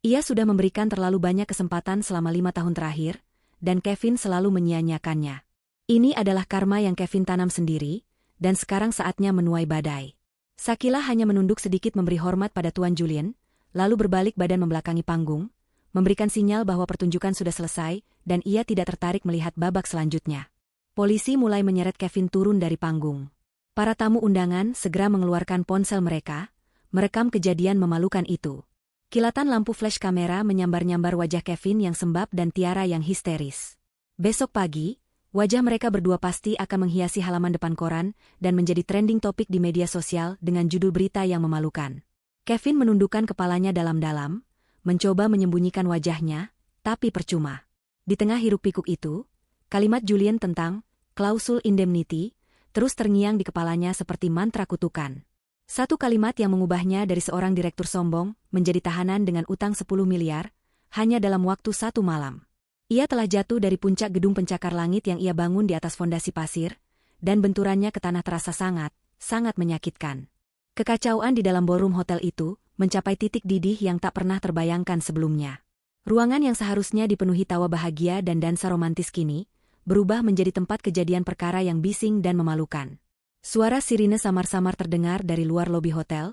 Ia sudah memberikan terlalu banyak kesempatan selama 5 tahun terakhir, dan Kevin selalu menyia-nyiakannya. Ini adalah karma yang Kevin tanam sendiri, dan sekarang saatnya menuai badai. Shakila hanya menunduk sedikit memberi hormat pada Tuan Julian, lalu berbalik badan membelakangi panggung, memberikan sinyal bahwa pertunjukan sudah selesai, dan ia tidak tertarik melihat babak selanjutnya. Polisi mulai menyeret Kevin turun dari panggung. Para tamu undangan segera mengeluarkan ponsel mereka, merekam kejadian memalukan itu. Kilatan lampu flash kamera menyambar-nyambar wajah Kevin yang sembab dan Tiara yang histeris. Besok pagi, wajah mereka berdua pasti akan menghiasi halaman depan koran dan menjadi trending topik di media sosial dengan judul berita yang memalukan. Kevin menundukkan kepalanya dalam-dalam, mencoba menyembunyikan wajahnya, tapi percuma. Di tengah hiruk-pikuk itu, kalimat Julian tentang klausul indemnity terus terngiang di kepalanya seperti mantra kutukan. Satu kalimat yang mengubahnya dari seorang direktur sombong menjadi tahanan dengan utang 10 miliar, hanya dalam waktu 1 malam. Ia telah jatuh dari puncak gedung pencakar langit yang ia bangun di atas fondasi pasir, dan benturannya ke tanah terasa sangat menyakitkan. Kekacauan di dalam ballroom hotel itu mencapai titik didih yang tak pernah terbayangkan sebelumnya. Ruangan yang seharusnya dipenuhi tawa bahagia dan dansa romantis kini, berubah menjadi tempat kejadian perkara yang bising dan memalukan. Suara sirine samar-samar terdengar dari luar lobi hotel,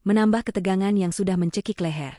menambah ketegangan yang sudah mencekik leher.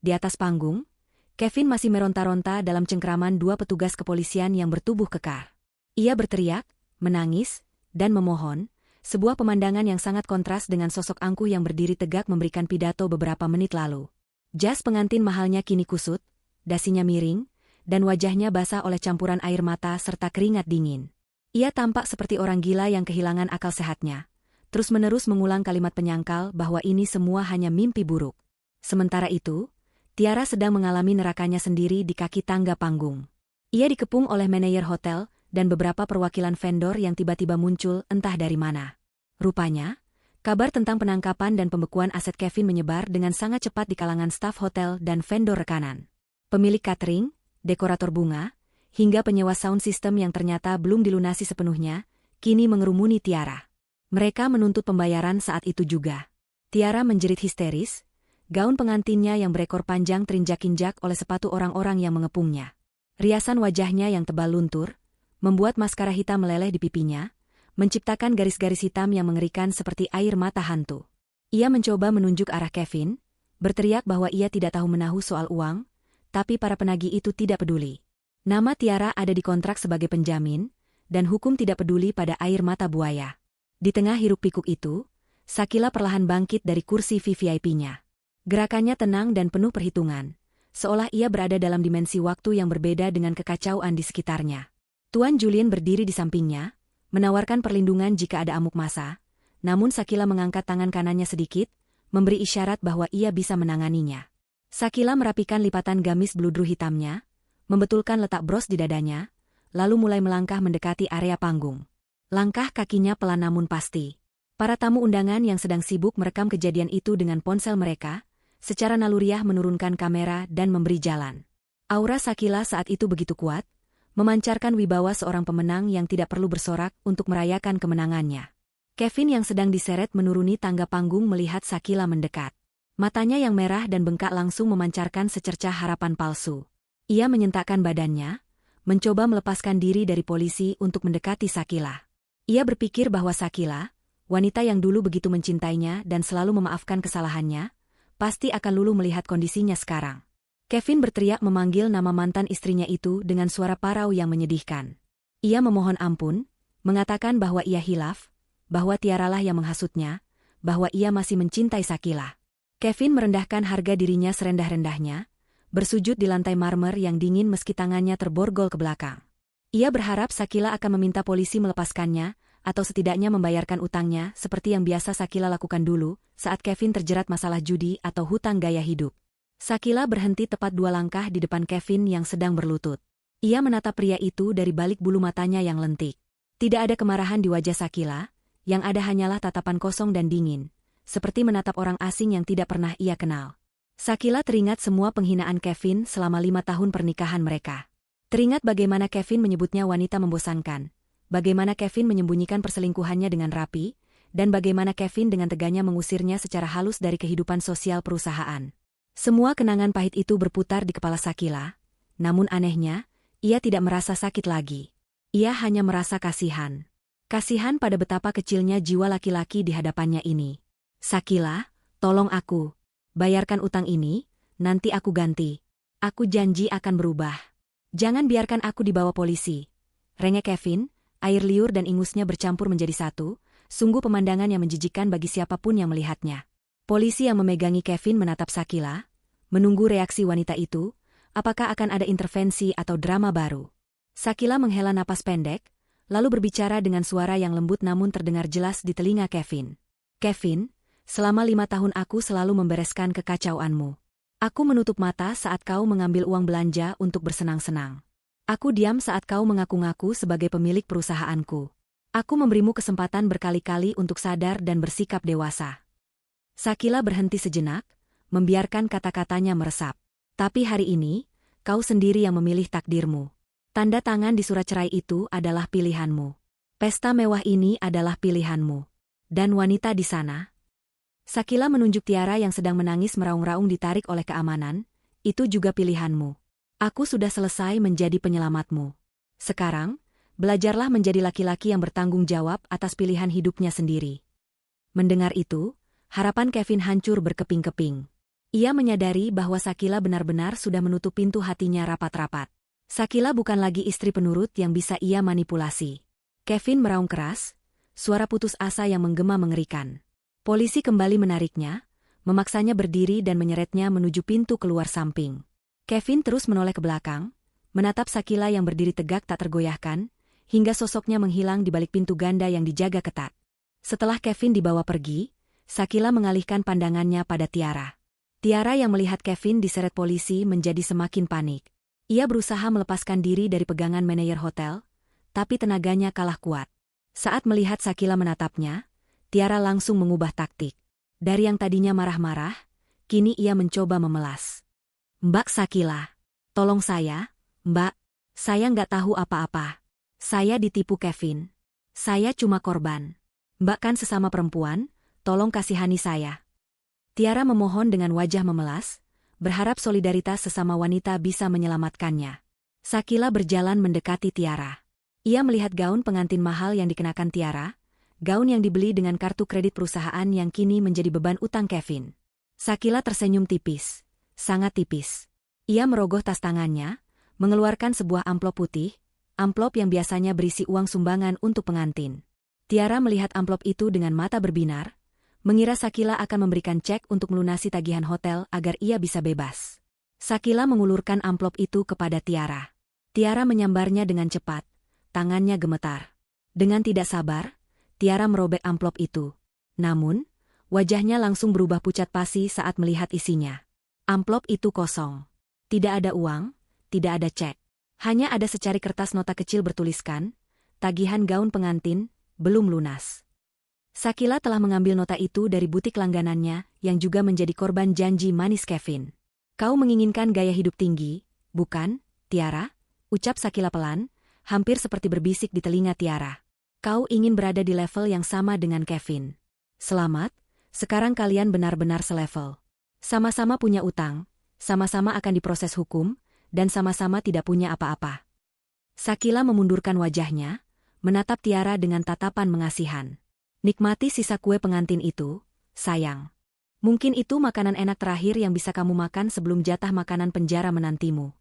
Di atas panggung, Kevin masih meronta-ronta dalam cengkraman 2 petugas kepolisian yang bertubuh kekar. Ia berteriak, menangis, dan memohon, sebuah pemandangan yang sangat kontras dengan sosok angkuh yang berdiri tegak memberikan pidato beberapa menit lalu. Jas pengantin mahalnya kini kusut, dasinya miring, dan wajahnya basah oleh campuran air mata serta keringat dingin. Ia tampak seperti orang gila yang kehilangan akal sehatnya, terus-menerus mengulang kalimat penyangkal bahwa ini semua hanya mimpi buruk. Sementara itu, Tiara sedang mengalami nerakanya sendiri di kaki tangga panggung. Ia dikepung oleh manajer hotel dan beberapa perwakilan vendor yang tiba-tiba muncul entah dari mana. Rupanya, kabar tentang penangkapan dan pembekuan aset Kevin menyebar dengan sangat cepat di kalangan staf hotel dan vendor rekanan. Pemilik catering, dekorator bunga, hingga penyewa sound system yang ternyata belum dilunasi sepenuhnya, kini mengerumuni Tiara. Mereka menuntut pembayaran saat itu juga. Tiara menjerit histeris, gaun pengantinnya yang berekor panjang terinjak-injak oleh sepatu orang-orang yang mengepungnya. Riasan wajahnya yang tebal luntur, membuat maskara hitam meleleh di pipinya, menciptakan garis-garis hitam yang mengerikan seperti air mata hantu. Ia mencoba menunjuk arah Kevin, berteriak bahwa ia tidak tahu menahu soal uang, tapi para penagih itu tidak peduli. Nama Tiara ada di kontrak sebagai penjamin, dan hukum tidak peduli pada air mata buaya. Di tengah hiruk-pikuk itu, Shakila perlahan bangkit dari kursi VVIP-nya. Gerakannya tenang dan penuh perhitungan, seolah ia berada dalam dimensi waktu yang berbeda dengan kekacauan di sekitarnya. Tuan Julian berdiri di sampingnya, menawarkan perlindungan jika ada amuk massa, namun Shakila mengangkat tangan kanannya sedikit, memberi isyarat bahwa ia bisa menanganinya. Shakila merapikan lipatan gamis bludru hitamnya, membetulkan letak bros di dadanya, lalu mulai melangkah mendekati area panggung. Langkah kakinya pelan namun pasti. Para tamu undangan yang sedang sibuk merekam kejadian itu dengan ponsel mereka, secara naluriah menurunkan kamera dan memberi jalan. Aura Shakila saat itu begitu kuat, memancarkan wibawa seorang pemenang yang tidak perlu bersorak untuk merayakan kemenangannya. Kevin yang sedang diseret menuruni tangga panggung melihat Shakila mendekat. Matanya yang merah dan bengkak langsung memancarkan secercah harapan palsu. Ia menyentakkan badannya, mencoba melepaskan diri dari polisi untuk mendekati Shakila. Ia berpikir bahwa Shakila, wanita yang dulu begitu mencintainya dan selalu memaafkan kesalahannya, pasti akan luluh melihat kondisinya sekarang. Kevin berteriak memanggil nama mantan istrinya itu dengan suara parau yang menyedihkan. Ia memohon ampun, mengatakan bahwa ia hilaf, bahwa Tiaralah yang menghasutnya, bahwa ia masih mencintai Sakila. Kevin merendahkan harga dirinya serendah-rendahnya, bersujud di lantai marmer yang dingin meski tangannya terborgol ke belakang. Ia berharap Sakila akan meminta polisi melepaskannya, atau setidaknya membayarkan utangnya seperti yang biasa Sakila lakukan dulu saat Kevin terjerat masalah judi atau hutang gaya hidup. Sakila berhenti tepat 2 langkah di depan Kevin yang sedang berlutut. Ia menatap pria itu dari balik bulu matanya yang lentik. Tidak ada kemarahan di wajah Sakila, yang ada hanyalah tatapan kosong dan dingin, seperti menatap orang asing yang tidak pernah ia kenal. Sakila teringat semua penghinaan Kevin selama 5 tahun pernikahan mereka. Teringat bagaimana Kevin menyebutnya wanita membosankan, bagaimana Kevin menyembunyikan perselingkuhannya dengan rapi, dan bagaimana Kevin dengan teganya mengusirnya secara halus dari kehidupan sosial perusahaan. Semua kenangan pahit itu berputar di kepala Sakila, namun anehnya, ia tidak merasa sakit lagi. Ia hanya merasa kasihan. Kasihan pada betapa kecilnya jiwa laki-laki di hadapannya ini. Sakila, tolong aku. Bayarkan utang ini, nanti aku ganti. Aku janji akan berubah. Jangan biarkan aku dibawa polisi. Rengek Kevin, air liur dan ingusnya bercampur menjadi satu, sungguh pemandangan yang menjijikkan bagi siapapun yang melihatnya. Polisi yang memegangi Kevin menatap Sakila, menunggu reaksi wanita itu, apakah akan ada intervensi atau drama baru. Sakila menghela napas pendek, lalu berbicara dengan suara yang lembut namun terdengar jelas di telinga Kevin. Kevin, selama 5 tahun aku selalu membereskan kekacauanmu. Aku menutup mata saat kau mengambil uang belanja untuk bersenang-senang. Aku diam saat kau mengaku-ngaku sebagai pemilik perusahaanku. Aku memberimu kesempatan berkali-kali untuk sadar dan bersikap dewasa. Sakila berhenti sejenak, membiarkan kata-katanya meresap. Tapi hari ini, kau sendiri yang memilih takdirmu. Tanda tangan di surat cerai itu adalah pilihanmu. Pesta mewah ini adalah pilihanmu. Dan wanita di sana. Sakila menunjuk Tiara yang sedang menangis meraung-raung ditarik oleh keamanan, itu juga pilihanmu. Aku sudah selesai menjadi penyelamatmu. Sekarang, belajarlah menjadi laki-laki yang bertanggung jawab atas pilihan hidupnya sendiri. Mendengar itu, harapan Kevin hancur berkeping-keping. Ia menyadari bahwa Sakila benar-benar sudah menutup pintu hatinya rapat-rapat. Sakila bukan lagi istri penurut yang bisa ia manipulasi. Kevin meraung keras, suara putus asa yang menggema mengerikan. Polisi kembali menariknya, memaksanya berdiri dan menyeretnya menuju pintu keluar samping. Kevin terus menoleh ke belakang, menatap Sakila yang berdiri tegak tak tergoyahkan, hingga sosoknya menghilang di balik pintu ganda yang dijaga ketat. Setelah Kevin dibawa pergi, Sakila mengalihkan pandangannya pada Tiara. Tiara yang melihat Kevin diseret polisi menjadi semakin panik. Ia berusaha melepaskan diri dari pegangan manajer hotel, tapi tenaganya kalah kuat. Saat melihat Sakila menatapnya, Tiara langsung mengubah taktik. Dari yang tadinya marah-marah, kini ia mencoba memelas. Mbak Sakila, tolong saya, Mbak. Saya nggak tahu apa-apa. Saya ditipu Kevin. Saya cuma korban. Mbak kan sesama perempuan, tolong kasihani saya. Tiara memohon dengan wajah memelas, berharap solidaritas sesama wanita bisa menyelamatkannya. Sakila berjalan mendekati Tiara. Ia melihat gaun pengantin mahal yang dikenakan Tiara, gaun yang dibeli dengan kartu kredit perusahaan yang kini menjadi beban utang Kevin. Sakila tersenyum tipis, sangat tipis. Ia merogoh tas tangannya, mengeluarkan sebuah amplop putih, amplop yang biasanya berisi uang sumbangan untuk pengantin. Tiara melihat amplop itu dengan mata berbinar, mengira Sakila akan memberikan cek untuk melunasi tagihan hotel agar ia bisa bebas. Sakila mengulurkan amplop itu kepada Tiara. Tiara menyambarnya dengan cepat, tangannya gemetar. Dengan tidak sabar, Tiara merobek amplop itu. Namun, wajahnya langsung berubah pucat pasi saat melihat isinya. Amplop itu kosong. Tidak ada uang, tidak ada cek. Hanya ada secari kertas nota kecil bertuliskan, tagihan gaun pengantin, belum lunas. Sakila telah mengambil nota itu dari butik langganannya yang juga menjadi korban janji manis Kevin. Kau menginginkan gaya hidup tinggi, bukan, Tiara? Ucap Sakila pelan, hampir seperti berbisik di telinga Tiara. Kau ingin berada di level yang sama dengan Kevin. Selamat, sekarang kalian benar-benar selevel. Sama-sama punya utang, sama-sama akan diproses hukum, dan sama-sama tidak punya apa-apa. Sakila memundurkan wajahnya, menatap Tiara dengan tatapan mengasihan. Nikmati sisa kue pengantin itu, sayang. Mungkin itu makanan enak terakhir yang bisa kamu makan sebelum jatah makanan penjara menantimu.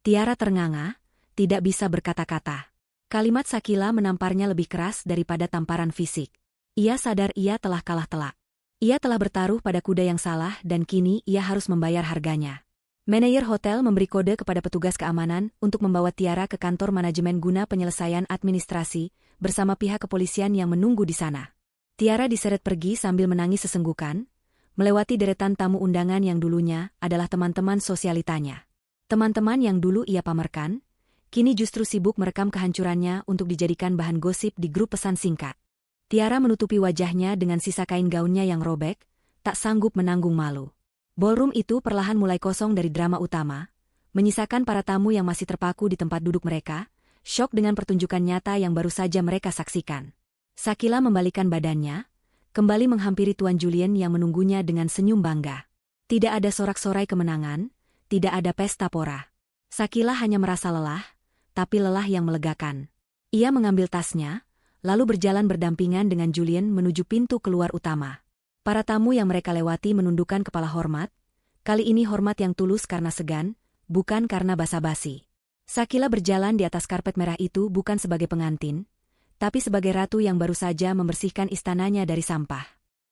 Tiara ternganga, tidak bisa berkata-kata. Kalimat Shakila menamparnya lebih keras daripada tamparan fisik. Ia sadar ia telah kalah telak. Ia telah bertaruh pada kuda yang salah dan kini ia harus membayar harganya. Manajer hotel memberi kode kepada petugas keamanan untuk membawa Tiara ke kantor manajemen guna penyelesaian administrasi bersama pihak kepolisian yang menunggu di sana. Tiara diseret pergi sambil menangis sesenggukan, melewati deretan tamu undangan yang dulunya adalah teman-teman sosialitanya. Teman-teman yang dulu ia pamerkan, kini justru sibuk merekam kehancurannya untuk dijadikan bahan gosip di grup pesan singkat. Tiara menutupi wajahnya dengan sisa kain gaunnya yang robek, tak sanggup menanggung malu. Ballroom itu perlahan mulai kosong dari drama utama, menyisakan para tamu yang masih terpaku di tempat duduk mereka, syok dengan pertunjukan nyata yang baru saja mereka saksikan. Shakila membalikkan badannya, kembali menghampiri Tuan Julien yang menunggunya dengan senyum bangga. Tidak ada sorak-sorai kemenangan, tidak ada pesta pora. Shakila hanya merasa lelah, tapi lelah yang melegakan. Ia mengambil tasnya, lalu berjalan berdampingan dengan Julien menuju pintu keluar utama. Para tamu yang mereka lewati menundukkan kepala hormat, kali ini hormat yang tulus karena segan, bukan karena basa-basi. Shakila berjalan di atas karpet merah itu bukan sebagai pengantin, tapi sebagai ratu yang baru saja membersihkan istananya dari sampah.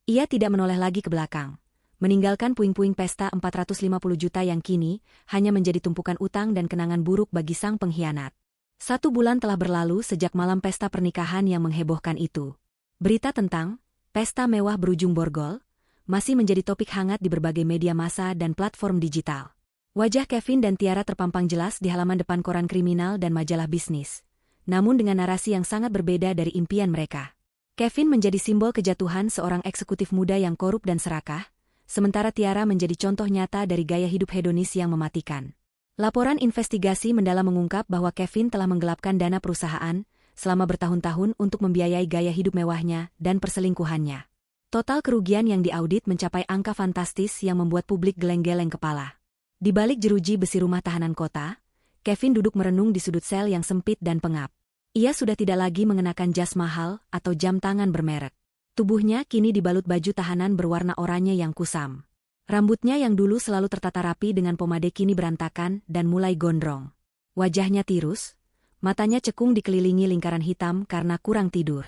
Ia tidak menoleh lagi ke belakang, meninggalkan puing-puing pesta 450 juta yang kini hanya menjadi tumpukan utang dan kenangan buruk bagi sang pengkhianat. 1 bulan telah berlalu sejak malam pesta pernikahan yang menghebohkan itu. Berita tentang pesta mewah berujung borgol masih menjadi topik hangat di berbagai media massa dan platform digital. Wajah Kevin dan Tiara terpampang jelas di halaman depan koran kriminal dan majalah bisnis, namun dengan narasi yang sangat berbeda dari impian mereka. Kevin menjadi simbol kejatuhan seorang eksekutif muda yang korup dan serakah, sementara Tiara menjadi contoh nyata dari gaya hidup hedonis yang mematikan. Laporan investigasi mendalam mengungkap bahwa Kevin telah menggelapkan dana perusahaan selama bertahun-tahun untuk membiayai gaya hidup mewahnya dan perselingkuhannya. Total kerugian yang diaudit mencapai angka fantastis yang membuat publik geleng-geleng kepala. Di balik jeruji besi rumah tahanan kota, Kevin duduk merenung di sudut sel yang sempit dan pengap. Ia sudah tidak lagi mengenakan jas mahal atau jam tangan bermerek. Tubuhnya kini dibalut baju tahanan berwarna oranye yang kusam. Rambutnya yang dulu selalu tertata rapi dengan pomade kini berantakan dan mulai gondrong. Wajahnya tirus, matanya cekung dikelilingi lingkaran hitam karena kurang tidur.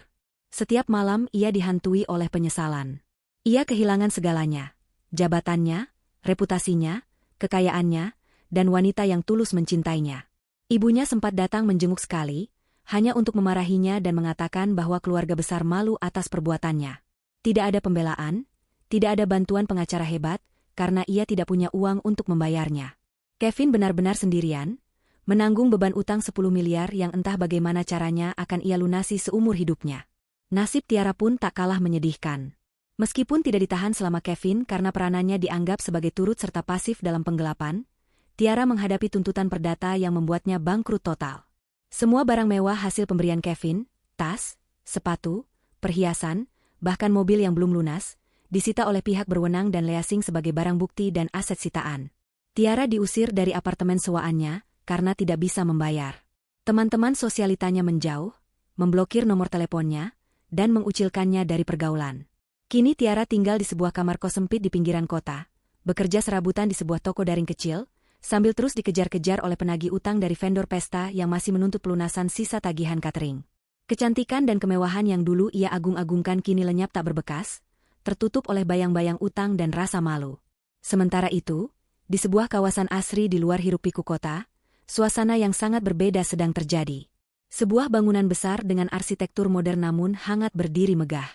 Setiap malam ia dihantui oleh penyesalan. Ia kehilangan segalanya, jabatannya, reputasinya, kekayaannya, dan wanita yang tulus mencintainya. Ibunya sempat datang menjenguk sekali, hanya untuk memarahinya dan mengatakan bahwa keluarga besar malu atas perbuatannya. Tidak ada pembelaan, tidak ada bantuan pengacara hebat, karena ia tidak punya uang untuk membayarnya. Kevin benar-benar sendirian, menanggung beban utang 10 miliar yang entah bagaimana caranya akan ia lunasi seumur hidupnya. Nasib Tiara pun tak kalah menyedihkan. Meskipun tidak ditahan selama Kevin karena peranannya dianggap sebagai turut serta pasif dalam penggelapan, Tiara menghadapi tuntutan perdata yang membuatnya bangkrut total. Semua barang mewah hasil pemberian Kevin, tas, sepatu, perhiasan, bahkan mobil yang belum lunas, disita oleh pihak berwenang dan leasing sebagai barang bukti dan aset sitaan. Tiara diusir dari apartemen sewaannya karena tidak bisa membayar. Teman-teman sosialitanya menjauh, memblokir nomor teleponnya, dan mengucilkannya dari pergaulan. Kini Tiara tinggal di sebuah kamar kos sempit di pinggiran kota, bekerja serabutan di sebuah toko daring kecil, sambil terus dikejar-kejar oleh penagih utang dari vendor pesta yang masih menuntut pelunasan sisa tagihan catering. Kecantikan dan kemewahan yang dulu ia agung-agungkan kini lenyap tak berbekas, tertutup oleh bayang-bayang utang dan rasa malu. Sementara itu, di sebuah kawasan asri di luar hiruk-pikuk kota, suasana yang sangat berbeda sedang terjadi. Sebuah bangunan besar dengan arsitektur modern namun hangat berdiri megah.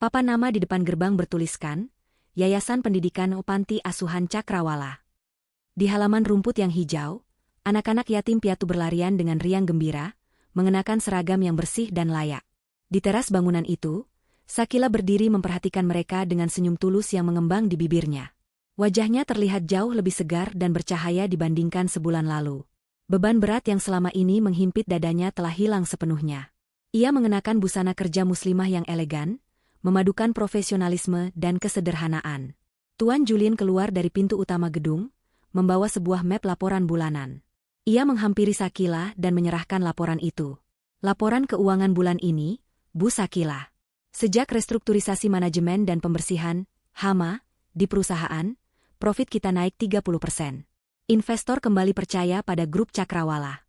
Papan nama di depan gerbang bertuliskan, Yayasan Pendidikan Panti Asuhan Cakrawala. Di halaman rumput yang hijau, anak-anak yatim piatu berlarian dengan riang gembira, mengenakan seragam yang bersih dan layak. Di teras bangunan itu, Shakila berdiri memperhatikan mereka dengan senyum tulus yang mengembang di bibirnya. Wajahnya terlihat jauh lebih segar dan bercahaya dibandingkan sebulan lalu. Beban berat yang selama ini menghimpit dadanya telah hilang sepenuhnya. Ia mengenakan busana kerja muslimah yang elegan, memadukan profesionalisme dan kesederhanaan. Tuan Julien keluar dari pintu utama gedung, membawa sebuah map laporan bulanan. Ia menghampiri Shakila dan menyerahkan laporan itu. Laporan keuangan bulan ini, Bu Shakila. Sejak restrukturisasi manajemen dan pembersihan, hama, Di perusahaan, profit kita naik 30%. Investor kembali percaya pada grup Cakrawala.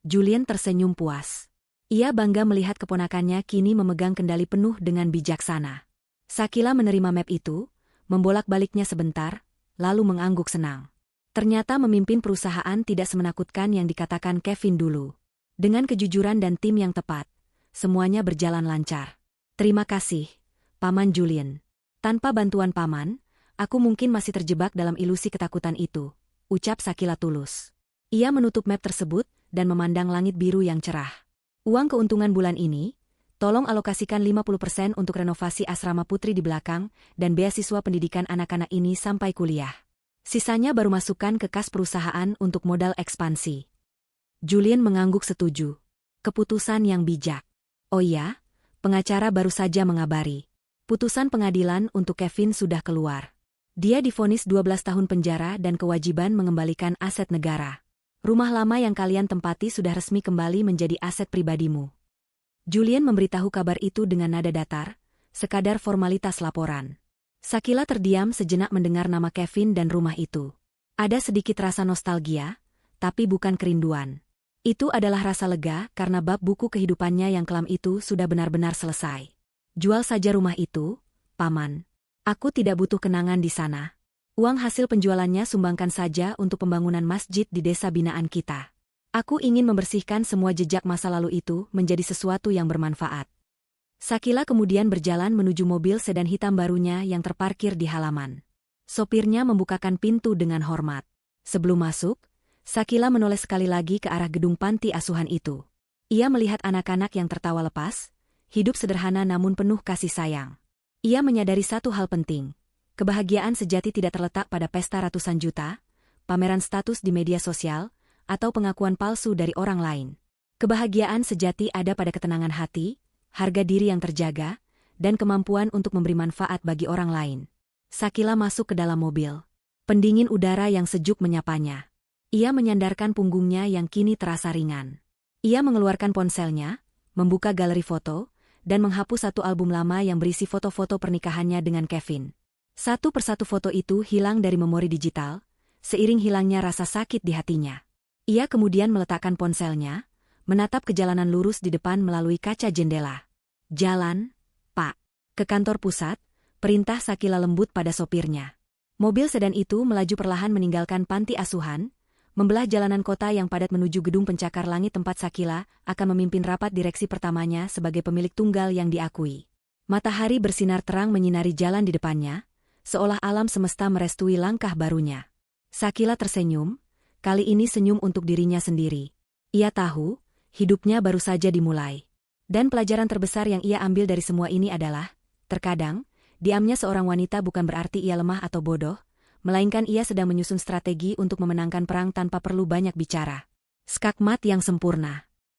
Julian tersenyum puas. Ia bangga melihat keponakannya kini memegang kendali penuh dengan bijaksana. Shakila menerima map itu, membolak-baliknya sebentar, lalu mengangguk senang. Ternyata memimpin perusahaan tidak semenakutkan yang dikatakan Kevin dulu. Dengan kejujuran dan tim yang tepat, semuanya berjalan lancar. Terima kasih, Paman Julian. Tanpa bantuan Paman, aku mungkin masih terjebak dalam ilusi ketakutan itu, ucap Shakila tulus. Ia menutup map tersebut dan memandang langit biru yang cerah. Uang keuntungan bulan ini, tolong alokasikan 50% untuk renovasi asrama putri di belakang dan beasiswa pendidikan anak-anak ini sampai kuliah. Sisanya baru masukkan ke kas perusahaan untuk modal ekspansi. Julian mengangguk setuju. Keputusan yang bijak. Oh iya, pengacara baru saja mengabari. Putusan pengadilan untuk Kevin sudah keluar. Dia divonis 12 tahun penjara dan kewajiban mengembalikan aset negara. Rumah lama yang kalian tempati sudah resmi kembali menjadi aset pribadimu. Julian memberitahu kabar itu dengan nada datar, sekadar formalitas laporan. Shakila terdiam sejenak mendengar nama Kevin dan rumah itu. Ada sedikit rasa nostalgia, tapi bukan kerinduan. Itu adalah rasa lega karena bab buku kehidupannya yang kelam itu sudah benar-benar selesai. Jual saja rumah itu, Paman. Aku tidak butuh kenangan di sana. Uang hasil penjualannya sumbangkan saja untuk pembangunan masjid di desa binaan kita. Aku ingin membersihkan semua jejak masa lalu itu menjadi sesuatu yang bermanfaat. Shakila kemudian berjalan menuju mobil sedan hitam barunya yang terparkir di halaman. Sopirnya membukakan pintu dengan hormat. Sebelum masuk, Shakila menoleh sekali lagi ke arah gedung panti asuhan itu. Ia melihat anak-anak yang tertawa lepas, hidup sederhana namun penuh kasih sayang. Ia menyadari satu hal penting. Kebahagiaan sejati tidak terletak pada pesta ratusan juta, pameran status di media sosial, atau pengakuan palsu dari orang lain. Kebahagiaan sejati ada pada ketenangan hati, harga diri yang terjaga, dan kemampuan untuk memberi manfaat bagi orang lain. Shakila masuk ke dalam mobil. Pendingin udara yang sejuk menyapanya. Ia menyandarkan punggungnya yang kini terasa ringan. Ia mengeluarkan ponselnya, membuka galeri foto, dan menghapus satu album lama yang berisi foto-foto pernikahannya dengan Kevin. Satu persatu foto itu hilang dari memori digital, seiring hilangnya rasa sakit di hatinya. Ia kemudian meletakkan ponselnya, menatap ke jalanan lurus di depan melalui kaca jendela. Jalan, Pak. Ke kantor pusat, perintah Shakila lembut pada sopirnya. Mobil sedan itu melaju perlahan meninggalkan panti asuhan, membelah jalanan kota yang padat menuju gedung pencakar langit tempat Shakila akan memimpin rapat direksi pertamanya sebagai pemilik tunggal yang diakui. Matahari bersinar terang menyinari jalan di depannya, seolah alam semesta merestui langkah barunya. Shakila tersenyum, kali ini senyum untuk dirinya sendiri. Ia tahu, hidupnya baru saja dimulai. Dan pelajaran terbesar yang ia ambil dari semua ini adalah, terkadang, diamnya seorang wanita bukan berarti ia lemah atau bodoh, melainkan ia sedang menyusun strategi untuk memenangkan perang tanpa perlu banyak bicara. Skakmat yang sempurna.